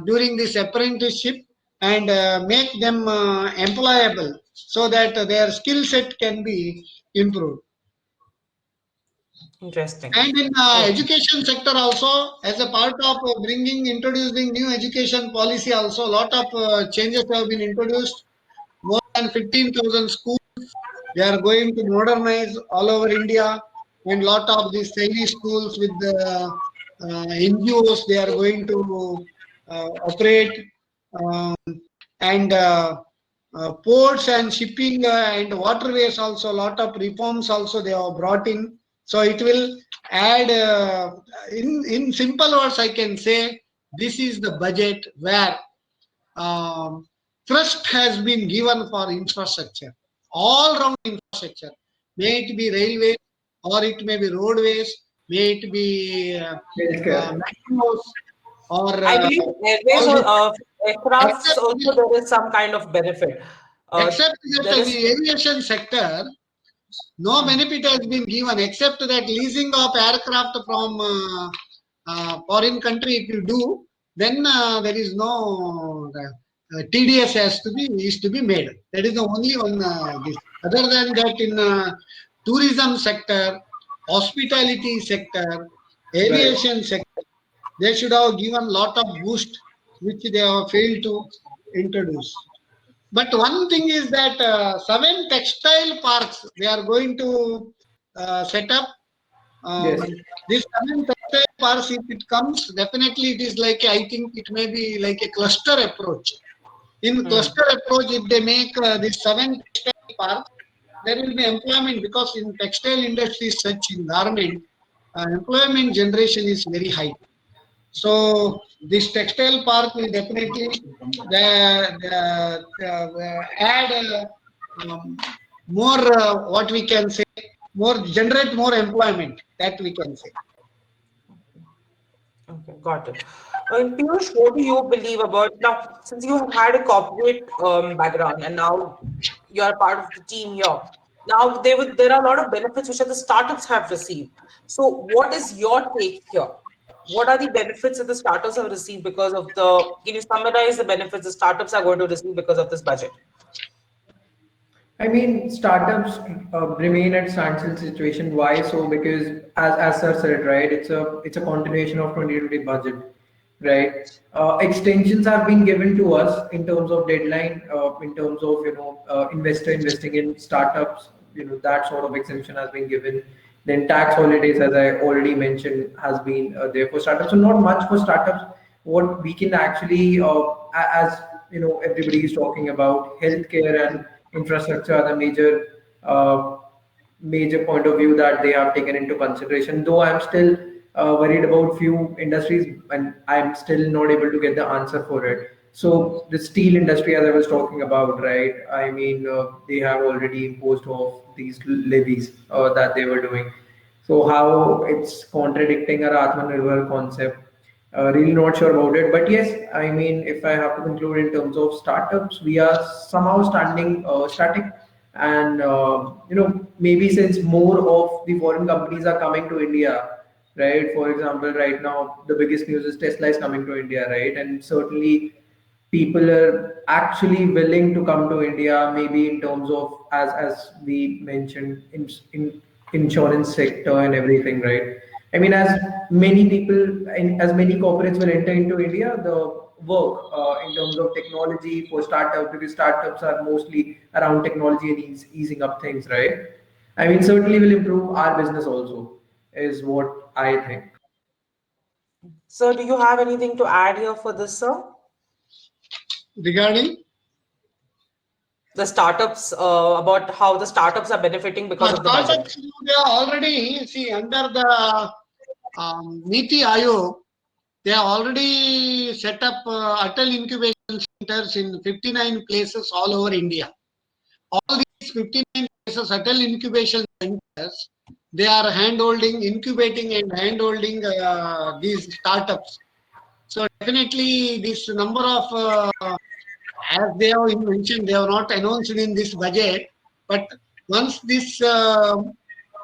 during this apprenticeship and make them employable so that their skill set can be improved. Interesting. And in Okay. education sector also, as a part of introducing new education policy also, a lot of changes have been introduced. More than 15,000 schools, they are going to modernize all over India. And lot of these Chinese schools with the NGOs, they are going to operate. Um, and ports and shipping and waterways also, a lot of reforms also they have brought in. So it will add, in simple words, I can say this is the budget where um, trust has been given for infrastructure, all round infrastructure, may it be railways or it may be roadways, may it be Healthcare. metros or I believe airways all or this, aircrafts except also there is some kind of benefit. except that There the is aviation sector, no benefit has been given except that leasing of aircraft from foreign country. If you do, then there is no TDS has to be is to be made. That is the only one. This. Other than that, in tourism sector, hospitality sector, Right. aviation sector, they should have given lot of boost, which they have failed to introduce. But one thing is that seven textile parks they are going to set up. Yes. This seven textile parks, if it comes, definitely it is like, I think it may be like a cluster approach. In hmm, cluster approach, if they make these seven textile parks, there will be employment, because in textile industry, such in garment, employment generation is very high. So this textile park will definitely add more, what we can say, more generate more employment, that we can say. okay, got it. And Piyush, what do you believe about now? Since you have had a corporate background and now you are part of the team here, now there are a lot of benefits which the startups have received. So, what is your take here? What are the benefits that the startups have received because of the? Can you summarize the benefits the startups are going to receive because of this budget? I mean, startups remain at standstill situation. Why so? Because as sir said, right, it's a continuation of 2020 budget, right? Extensions have been given to us in terms of deadline, in terms of investor investing in startups. That sort of exemption has been given. Then tax holidays, as I already mentioned, has been there for startups. So not much for startups. What we can actually, as everybody is talking about, healthcare and infrastructure are the major point of view that they have taken into consideration. Though I'm still worried about few industries, and I'm still not able to get the answer for it. So the steel industry, as I was talking about, right? I mean, they have already imposed of these levies that they were doing. So how it's contradicting our Atmanirbhar concept. Really not sure about it, but yes, I mean, if I have to conclude in terms of startups, we are somehow standing static, and maybe since more of the foreign companies are coming to India, right? For example, right now the biggest news is Tesla is coming to India, right? And certainly people are actually willing to come to India, maybe in terms of as we mentioned in insurance sector and everything, right? I mean, as many people and as many corporates will enter into India, the work in terms of technology for startups, because startups are mostly around technology and easing up things, right? I mean, certainly will improve our business also, is what I think. So, do you have anything to add here for this, sir? Regarding The startups about how the startups are benefiting because of the budget. startups, they are already, see, under the Niti Aayog, they have already set up Atal incubation centers in 59 places all over India. all these 59 subtle incubation centers, they are hand-holding, incubating and hand-holding these startups. So definitely this number of, as they have mentioned, they have not announced in this budget, but once this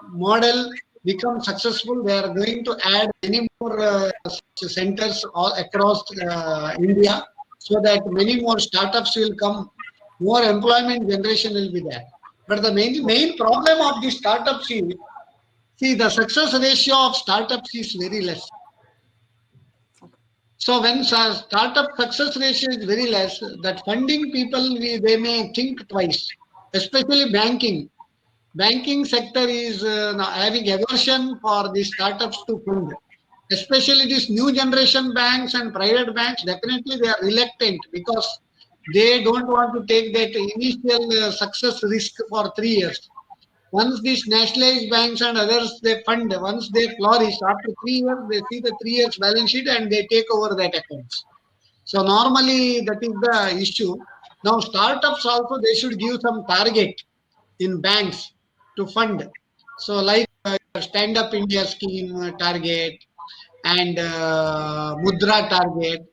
model becomes successful, they are going to add many more centers all across India, so that many more startups will come, more employment generation will be there. But the main problem of the startups is, see, the success ratio of startups is very less. So when startup success ratio is very less, that funding people, they may think twice, especially banking. Banking sector is now having aversion for the startups to fund. Especially these new generation banks and private banks, definitely they are reluctant because they don't want to take that initial success risk for 3 years. Once these nationalized banks and others they fund, once they flourish, after 3 years, they see the 3 years balance sheet and they take over that accounts. So normally that is the issue. Now startups also they should give some target in banks to fund. So like Stand Up India scheme target and Mudra target.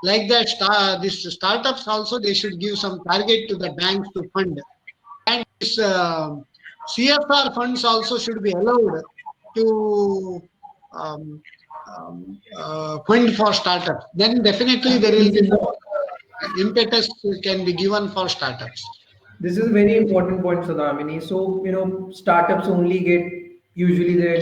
Like that, this startups also they should give some target to the banks to fund. And this CSR funds also should be allowed to um, fund for startups. Then definitely there will be more impetus can be given for startups. This is a very important point, Sadamini. So, startups only get usually their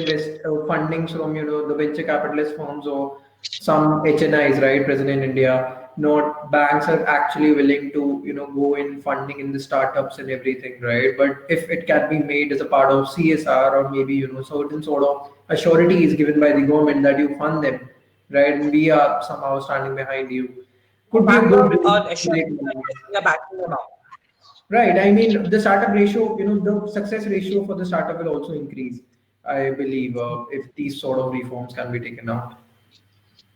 fundings from, the venture capitalist firms or some HNIs, right, present in India. Not banks are actually willing to, go in funding in the startups and everything, right? But if it can be made as a part of CSR or maybe, certain sort of assurity is given by the government that you fund them, right? And we are somehow standing behind you. Could be a good Backup way assurance that we are backing them up. Right. I mean, the startup ratio, the success ratio for the startup will also increase, I believe, if these sort of reforms can be taken out.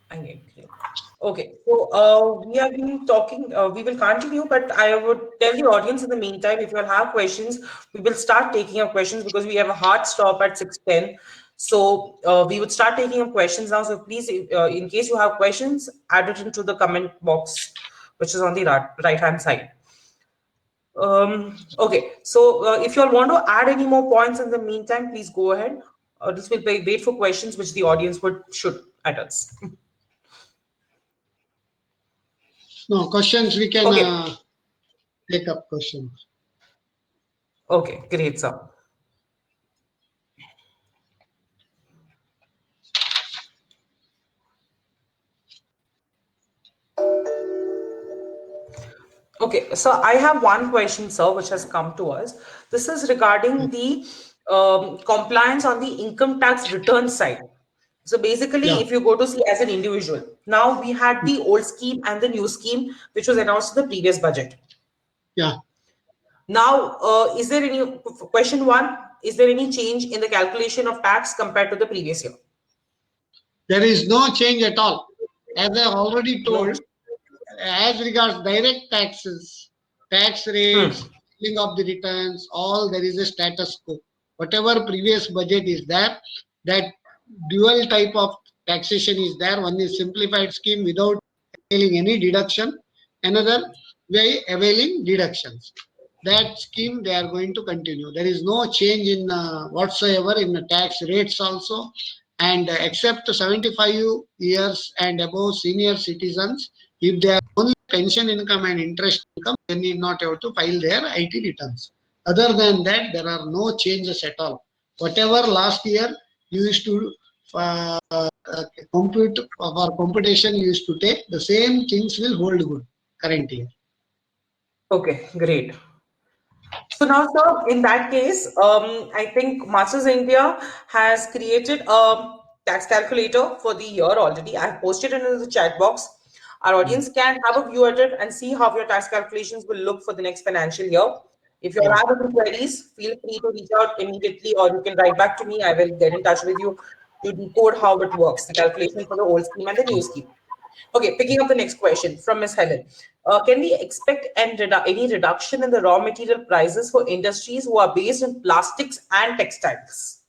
I agree. Okay, so we have been talking, we will continue, but I would tell the audience in the meantime, if you all have questions, we will start taking up questions because we have a hard stop at 6:10. So we would start taking up questions now. So please, in case you have questions, add it into the comment box, which is on the right hand side. Okay, so if you all want to add any more points in the meantime, please go ahead. This will wait for questions which the audience would shoot at us. No questions. We can Okay. take up questions. Okay, great, sir. Okay, so I have one question, sir, which has come to us. This is regarding the compliance on the income tax return side. So basically, Yeah, if you go to see as an individual, now we had the old scheme and the new scheme, which was announced in the previous budget. yeah. Now, is there any question one? Is there any change in the calculation of tax compared to the previous year? There is no change at all. As I already No. told, as regards direct taxes, tax rates, filing of the returns, all there is a status quo. Whatever previous budget is there, that dual type of taxation is there. One is simplified scheme without availing any deduction, another way availing deductions. That scheme they are going to continue. There is no change in whatsoever in the tax rates also, and except 75 years and above senior citizens, if they are only pension income and interest income, they need not have to file their IT returns. Other than that, there are no changes at all. Whatever last year you used to uh, compute for computation you used to take, the same things will hold good current year. Okay, great. So now, sir, in that case, I think Masters India has created a tax calculator for the year already. I have posted it in the chat box. Our audience can have a view at it and see how your tax calculations will look for the next financial year. If you Yeah. have any queries, feel free to reach out immediately, or you can write back to me. I will get in touch with you to decode how it works, the calculation for the old scheme and the new scheme. Okay, picking up the next question from Ms. Helen. Can we expect any reduction in the raw material prices for industries who are based in plastics and textiles?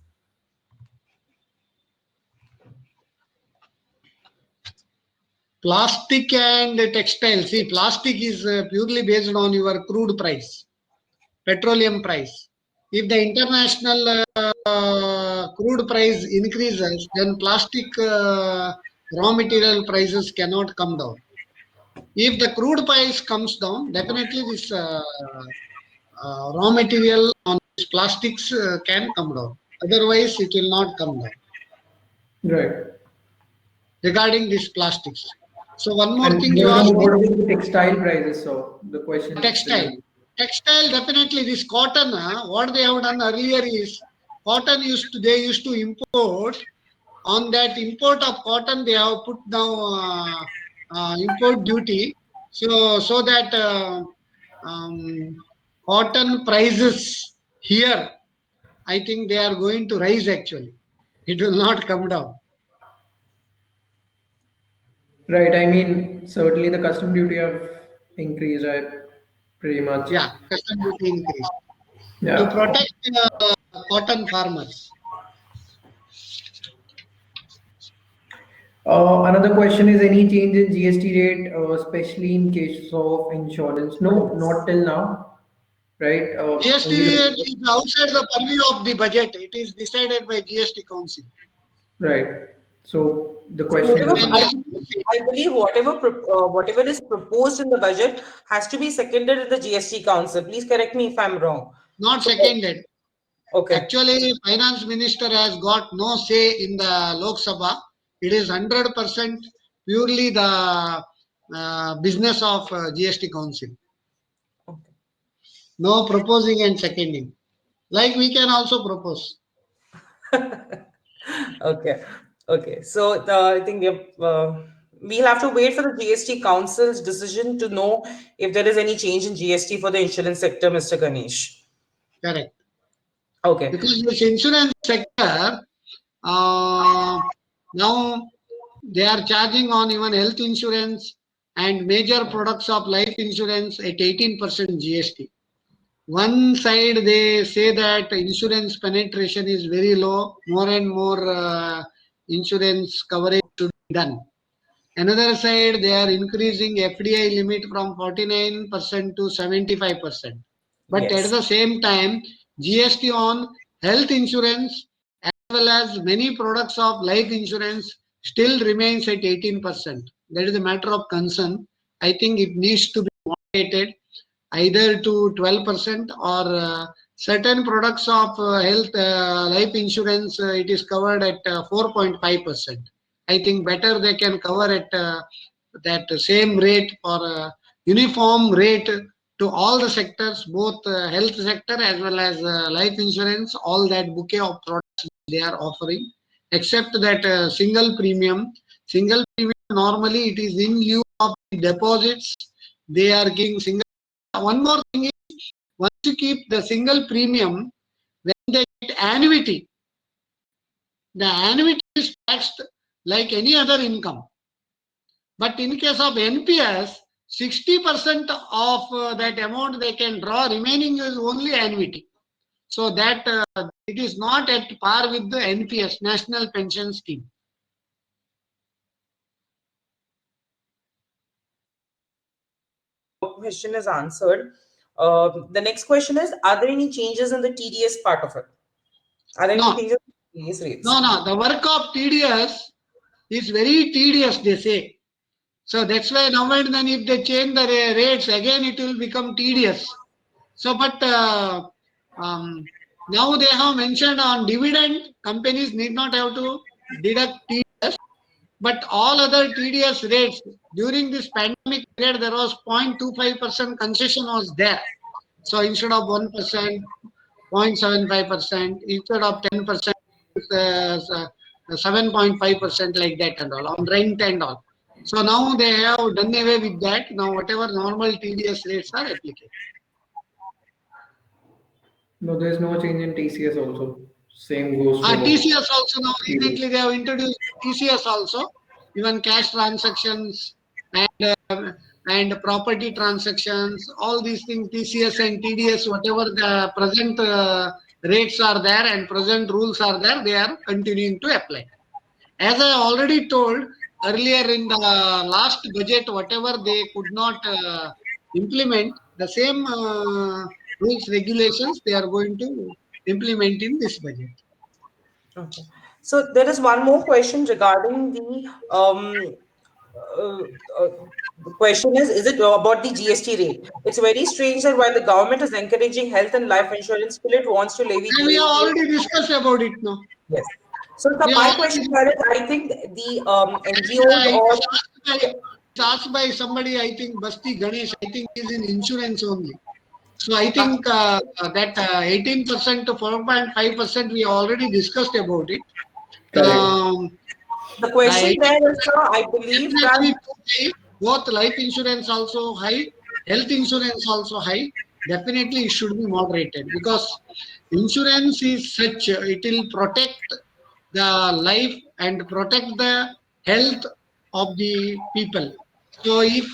Plastic and textile. See, plastic is purely based on your crude price, petroleum price. If the international crude price increases, then plastic raw material prices cannot come down. If the crude price comes down, definitely this raw material on these plastics can come down. Otherwise, it will not come down Right. regarding these plastics. So one more And thing you what asked about me, what about the textile prices? So the question is textile. still. Textile, definitely this cotton, what they have done earlier is cotton they used to import. On that import of cotton, they have put now import duty. So that cotton prices here, I think they are going to rise actually. It will not come down. Right. I mean, certainly the custom duty have increased. I pretty much. Yeah, custom duty increase to Yeah. protect cotton farmers. Another question is any change in GST rate, especially in case of insurance? No, not till now. Right. GST Only the is outside the purview of the budget. It is decided by GST Council. right. So the So question whatever, is I believe whatever is proposed in the budget has to be seconded in the GST Council. Please correct me if I'm wrong. Not So, seconded. okay. Actually, finance minister has got no say in the Lok Sabha. It is 100% purely the business of GST Council. Okay. No proposing and seconding. Like we can also propose. Okay. Okay. So I think we'll have to wait for the GST Council's decision to know if there is any change in GST for the insurance sector, Mr. Ganesh. Correct. Okay. Because this insurance sector, now they are charging on even health insurance and major products of life insurance at 18% GST. One side they say that insurance penetration is very low, more and more insurance coverage should be done. Another side they are increasing FDI limit from 49% to 75%. But at Yes. the same time, GST on health insurance as well as many products of life insurance still remains at 18%. That is a matter of concern. I think it needs to be moderated either to 12% or certain products of health life insurance it is covered at 4.5%. I think better they can cover at that same rate or uniform rate to all the sectors, both health sector as well as life insurance, all that bouquet of products they are offering, except that single premium normally it is in lieu of the deposits. They are giving single. One more thing is, once you keep the single premium, when they get annuity, the annuity is taxed like any other income. But in case of NPS, 60% of that amount they can draw, remaining is only annuity. So that it is not at par with the NPS, National Pension Scheme. Question is answered. The next question is: are there any changes in the TDS part of it? Are there any No, changes in TDS rates? no. The work of TDS is very tedious, they say. So that's why now and then if they change the rates again, it will become tedious. So, but now they have mentioned on dividend, companies need not have to deduct TDS, but all other TDS rates during this pandemic period, there was 0.25% concession was there. So instead of 1%, 0.75%, instead of 10%, 7.5% like that and all on rent and all. So now they have done away with that. Now whatever normal TDS rates are applicable. no, there's no change in TCS also. Same goes for TCS also now recently they have introduced TCS also. even cash transactions and property transactions, all these things, TCS and TDS, whatever the present rates are there and present rules are there, they are continuing to apply. As I already told earlier in the last budget, whatever they could not implement, the same rules, regulations, they are going to implement in this budget. Okay. So there is one more question regarding uh, uh, the question is it about the GST rate? It's very strange that while the government is encouraging health and life insurance, still it wants to levy And we have GST. already discussed about it now. Yes. So We have my already question is, I think the NGOs it or was asked by somebody, I think Basti Ganesh, I think is in insurance only. So I think that 18% to 4.5%, we already discussed about it. Correct. the The question 18% there is, sir, I believe that. definitely too high. Both life insurance also high, health insurance also high. Definitely it should be moderated because insurance is such, it will protect the life and protect the health of the people. So if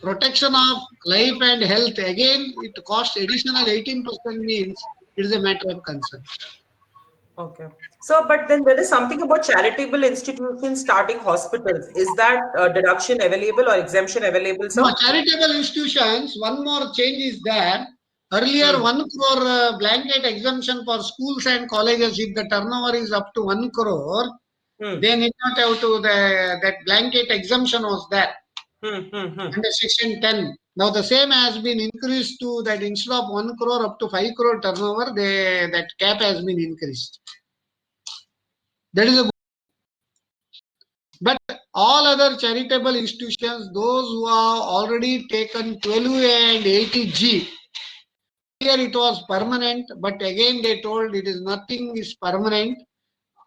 protection of life and health again it costs additional 18% means it is a matter of concern. Okay. So, but then there is something about charitable institutions starting hospitals. Is that deduction available or exemption available, No, sir? charitable institutions, one more change is there. Earlier, Hmm. 1 crore blanket exemption for schools and colleges, if the turnover is up to 1 crore, Hmm. they need not have to, that blanket exemption was there Hmm. Hmm. Hmm. under section 10. Now, the same has been increased to that instead of 1 crore up to 5 crore turnover, that cap has been increased. That is a But all other charitable institutions, those who have already taken 12A and 80G, here it was permanent, but again they told it is nothing is permanent.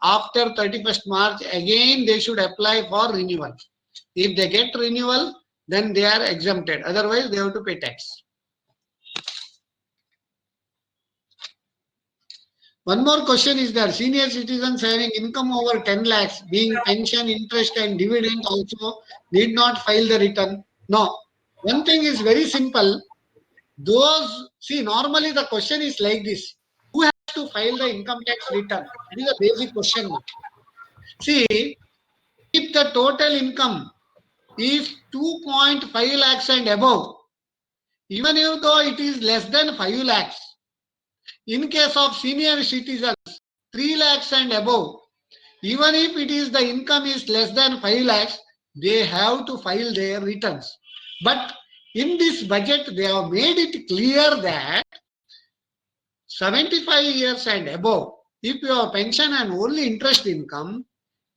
After 31st March, again they should apply for renewal. If they get renewal, then they are exempted. Otherwise, they have to pay tax. One more question is there. Senior citizens having income over 10 lakhs, being pension, interest, and dividend also need not file the return. No. One thing is very simple. Normally the question is like this: who has to file the income tax return? It is a basic question now. See, if the total income is 2.5 lakhs and above, even if though it is less than 5 lakhs, in case of senior citizens, 3 lakhs and above, even if it is the income is less than 5 lakhs, they have to file their returns. But in this budget, they have made it clear that 75 years and above, if you have pension and only interest income,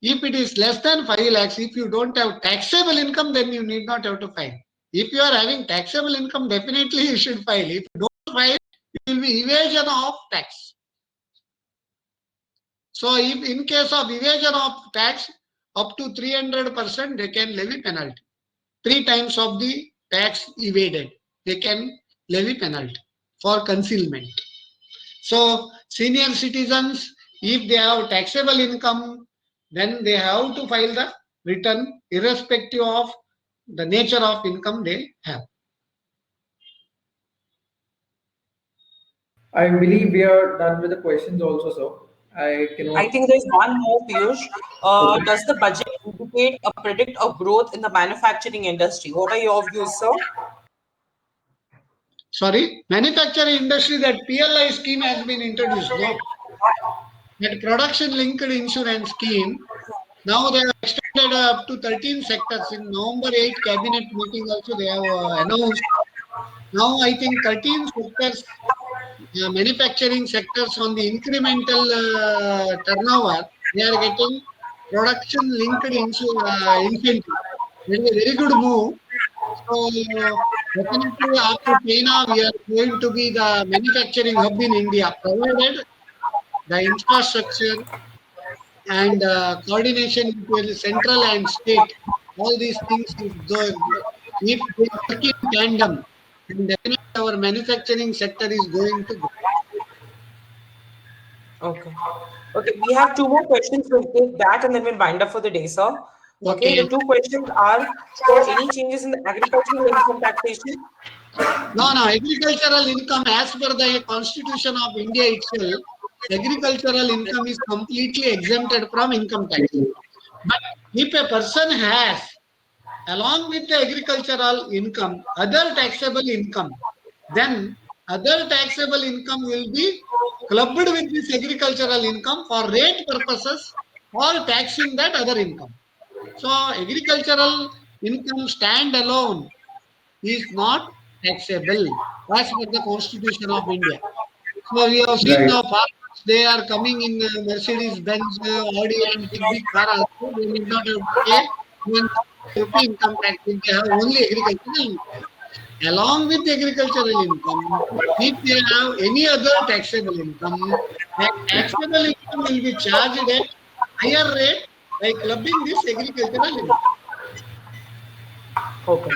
if it is less than 5 lakhs, if you don't have taxable income, then you need not have to file. If you are having taxable income, definitely you should file. If you don't file, it will be evasion of tax. So if in case of evasion of tax, up to 300%, they can levy penalty. 3 times of the tax evaded, they can levy penalty for concealment. So senior citizens, if they have taxable income, then they have to file the return irrespective of the nature of income they have. I believe we are done with the questions also, sir. I I cannot. think there's one more, Piyush. Okay. Does the budget indicate a predict of growth in the manufacturing industry? What are your views, sir? Sorry, manufacturing industry, that PLI scheme has been introduced. No, that production linked insurance scheme. Now they have extended up to 13 sectors. In November 8 cabinet meeting also they have announced. Now I think 13 sectors, manufacturing sectors on the incremental turnover, they are getting production linked incentive. It is a very good move. So definitely after China, we are going to be the manufacturing hub in India, provided the infrastructure and coordination between the central and state. All these things is good. If they work in tandem, then definitely our manufacturing sector is going to grow. Okay. Okay, we have two more questions. We'll take that and then we'll wind up for the day, sir. Okay, the two questions are for any changes in the agricultural income taxation. No, agricultural income as per the Constitution of India itself, agricultural income is completely exempted from income tax. But if a person has, along with the agricultural income, other taxable income, then other taxable income will be clubbed with this agricultural income for rate purposes or taxing that other income. So agricultural income stand alone is not taxable as per the Constitution of India. So we have seen Right. now farmers, they are coming in Mercedes Benz, Audi and big car also. They need not have to pay even rupee income tax if they have only agricultural income. Along with the agricultural income, if they have any other taxable income, that taxable income will be charged at higher rate by clubbing this agricultural income. Okay,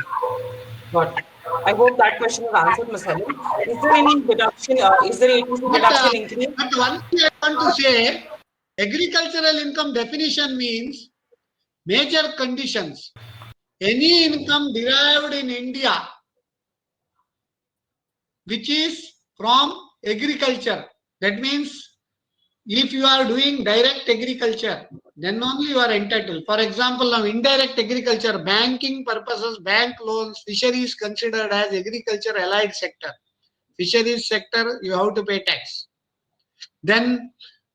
got it. I hope that question is answered, Ms. Helen. Is there any deduction, is there ATC But, deduction increase? but one thing I want to say, agricultural income definition means major conditions. Any income derived in India which is from agriculture. That means if you are doing direct agriculture, then only you are entitled. For example, now indirect agriculture, banking purposes, bank loans, fisheries considered as agriculture allied sector. Fisheries sector, you have to pay tax. Then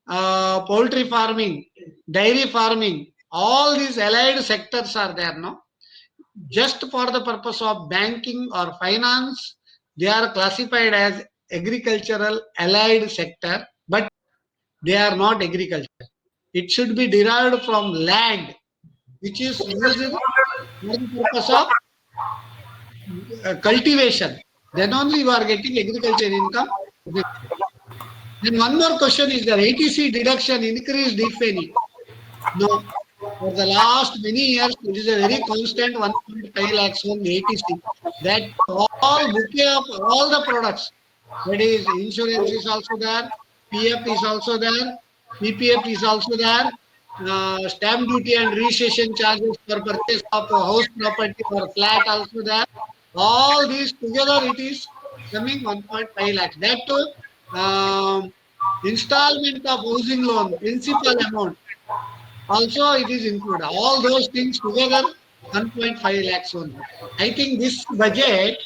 poultry farming, dairy farming, all these allied sectors are there now. Just for the purpose of banking or finance, they are classified as agricultural allied sector, but they are not agriculture. It should be derived from land, which is used for the purpose of cultivation. Then only you are getting agriculture income. Then one more question is there, ATC deduction increased if any? No. For the last many years, it is a very constant 1.5 lakhs on ATC. That all bouquet of all the products, that is insurance is also there, PF is also there, PPF is also there, stamp duty and registration charges for purchase of a house property or flat also there. All these together it is coming 1.5 lakhs. That too, installment of housing loan, principal amount, also it is included. All those things together, 1.5 lakhs only. I think this budget,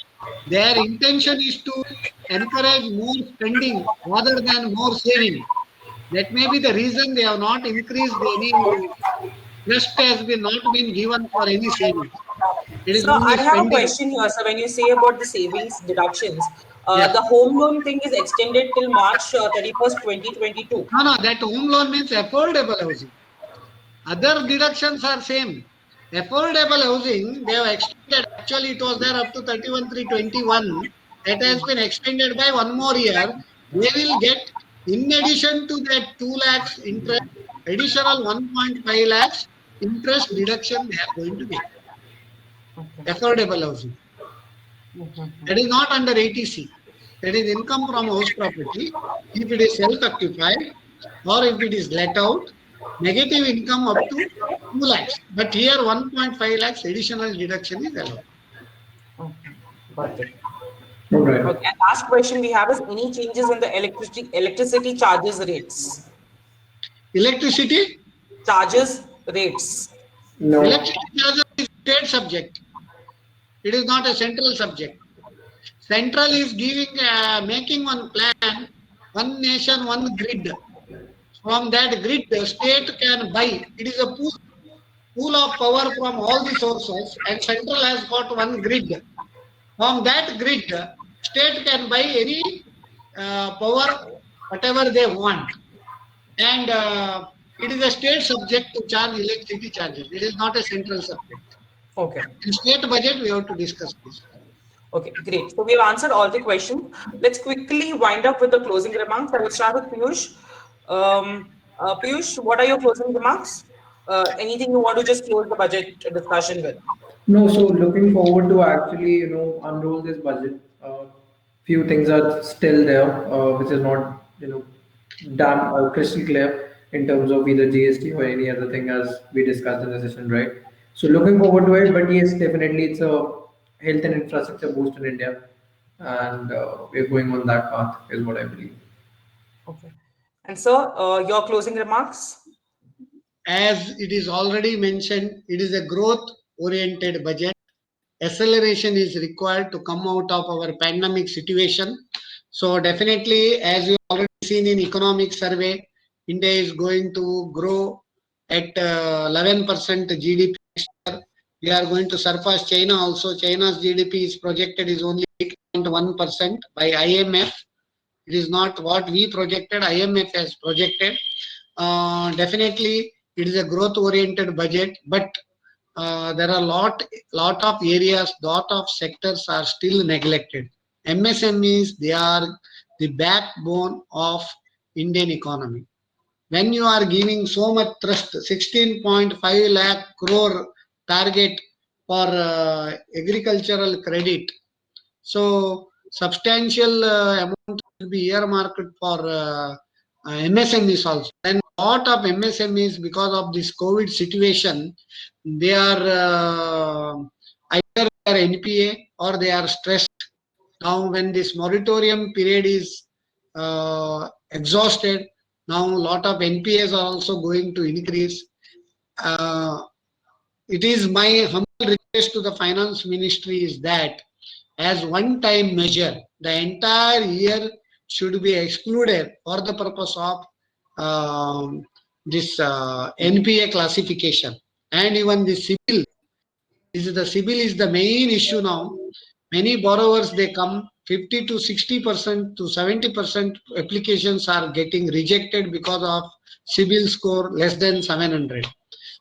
their intention is to encourage more spending rather than more saving. That may be the reason they have not increased any trust has been not been given for any savings. It is So I only have a spending. question here. So when you say about the savings deductions, Yes. the home loan thing is extended till March 31st, 2022. No, that home loan means affordable housing. Other deductions are same. Affordable housing, they have extended. Actually, it was there up to 31/3/21. It has been extended by one more year. They will get, in addition to that 2 lakhs interest, additional 1.5 lakhs interest deduction they are going to get. Okay. Affordable housing. That is not under ATC. That is income from house property. If it is self-occupied or if it is let out, negative income up to 2 lakhs. But here 1.5 lakhs additional deduction is allowed. Okay. Got it. All right. Okay. And last question we have is any changes in the electricity charges rates? Electricity? Charges rates. No. Electricity charges is state subject. It is not a central subject. Central is giving, making one plan, one nation, one grid. From that grid, the state can buy. It is a pool of power from all the sources, and central has got one grid. From that grid, state can buy any power, whatever they want. And it is a state subject to charge electricity charges. It is not a central subject. Okay. In state budget, we have to discuss this. Okay, great. So we have answered all the questions. Let's quickly wind up with the closing remarks. I will start with Piyush. Piyush, what are your closing remarks? Anything you want to just close the budget discussion with? No, so looking forward to actually, unroll this budget. Few things are still there, which is not, damn crystal clear in terms of either GST or any other thing as we discussed in the session, right? So looking forward to it, but yes, definitely it's a health and infrastructure boost in India, and we're going on that path, is what I believe. Okay. And sir, your closing remarks? As it is already mentioned, it is a growth oriented budget. Acceleration is required to come out of our pandemic situation. So definitely, as you already seen in economic survey, India is going to grow at 11% GDP next year. We are going to surpass China also. China's GDP is projected is only 8.1% by IMF. It is not what we projected, IMF has projected. Definitely, it is a growth oriented budget, but there are lot of areas, lot of sectors are still neglected. MSMEs, they are the backbone of Indian economy. When you are giving so much trust, 16.5 lakh crore target for agricultural credit, so substantial amount will be earmarked for MSMEs also. And lot of MSMEs, because of this COVID situation, they are either they are NPA or they are stressed. Now, when this moratorium period is exhausted, now a lot of NPAs are also going to increase. Uh, it is my humble request to the finance ministry is that as one time measure, the entire year should be excluded for the purpose of this NPA classification. And even the CIBIL, the CIBIL is the main issue now. Many borrowers, they come 50 to 60% to 70% applications are getting rejected because of CIBIL score less than 700.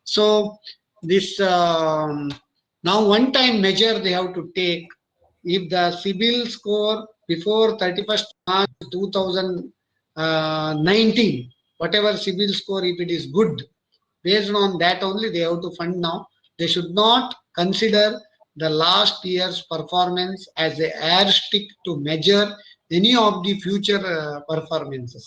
So this now one time measure they have to take. If the CIBIL score before 31st March 2019, whatever CIBIL score, if it is good, based on that only they have to fund now. They should not consider the last year's performance as a yardstick to measure any of the future performances.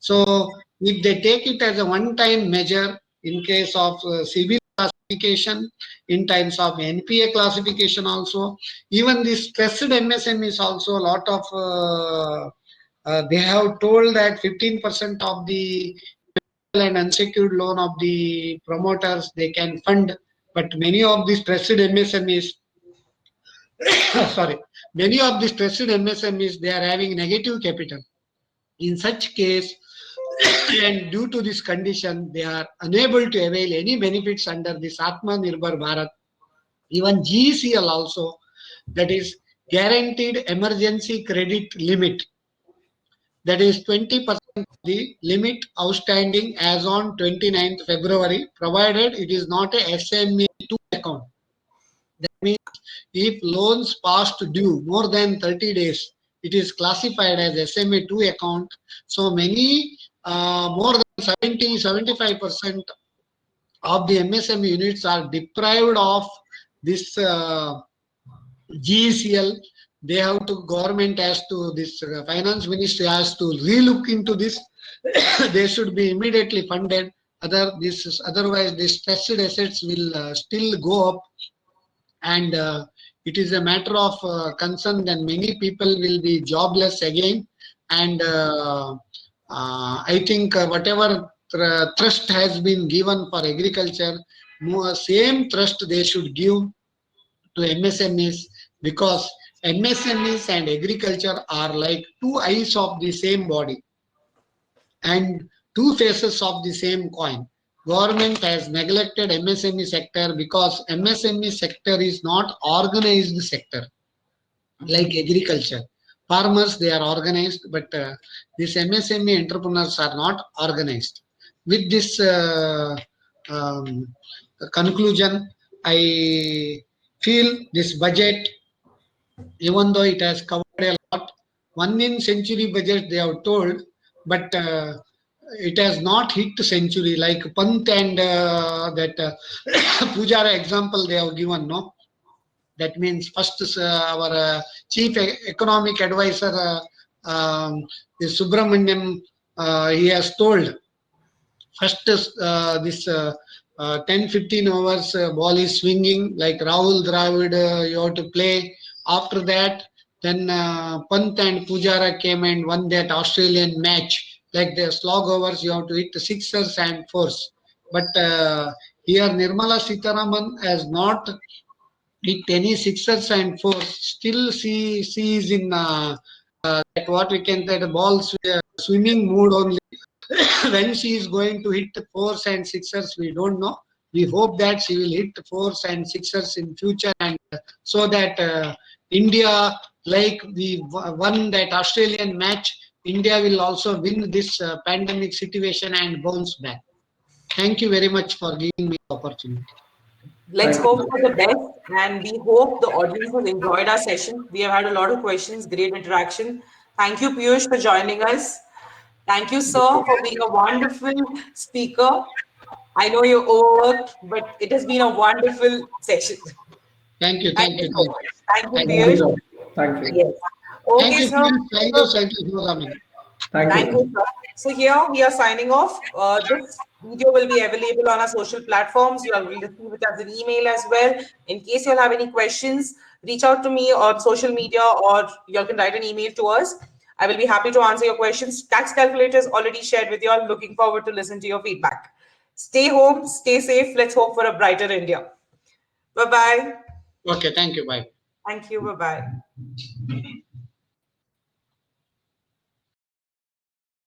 So if they take it as a one-time measure in case of CIBIL classification, in times of NPA classification also, even the stressed MSME is also a lot of they have told that 15% of the and unsecured loan of the promoters they can fund, but many of the stressed MSMEs, sorry, many of the stressed MSMEs they are having negative capital. In such case, and due to this condition, they are unable to avail any benefits under this Atma Nirbhar Bharat. Even GECL also, that is guaranteed emergency credit limit, that is 20% the limit outstanding as on 29th February, provided it is not a SMA2 account. That means if loans past due more than 30 days, it is classified as SMA2 account. So many more than 75% of the MSME units are deprived of this GECL. They have to, government has to, this finance ministry has to relook into this. They should be immediately funded. Otherwise, the stressed assets will still go up, and it is a matter of concern. Then many people will be jobless again, and I think whatever trust has been given for agriculture, more same trust they should give to MSMEs, because MSMEs and agriculture are like two eyes of the same body and two faces of the same coin. Government has neglected MSME sector because MSME sector is not organized sector like agriculture. Farmers they are organized, but these MSME entrepreneurs are not organized. With this um, conclusion, I feel this budget, even though it has covered a lot, one in century budget they have told, but it has not hit century like Pant and that Pujara example they have given. No, that means first our chief economic advisor, Subramaniam, he has told first this 10-15 overs, ball is swinging like Rahul Dravid, you have to play. After that, then Pant and Pujara came and won that Australian match. Like the slog overs, you have to hit the sixers and fours. But here Nirmala Sitharaman has not hit any sixers and fours. Still, she is in that what we can say the ball swimming mood only. When she is going to hit fours and sixers, we don't know. We hope that she will hit fours and sixers in future, and so that India, like we won that Australian match, India will also win this pandemic situation and bounce back. Thank you very much for giving me the opportunity. Let's Thank hope you. for the best, and we hope the audience has enjoyed our session. We have had a lot of questions, great interaction. Thank you, Piyush, for joining us. Thank you, sir, for being a wonderful speaker. I know you're overworked, but it has been a wonderful session. Thank you, Thank thank you you, so thank much. you. Thank you, Thank Thank you. you, Piyush. sir. Thank you. Yes. Thank Okay, you, sir. friends. Thank you, thank you, Ramin. Thank you, Thank sir. you, sir. So here we are signing off. This video will be available on our social platforms. You will receive it as an email as well. In case you'll have any questions, reach out to me on social media or you can write an email to us. I will be happy to answer your questions. Tax calculator is already shared with you all. Looking forward to listen to your feedback. Stay home, stay safe. Let's hope for a brighter India. Bye bye. Okay, thank you. Bye. Thank you. Bye bye.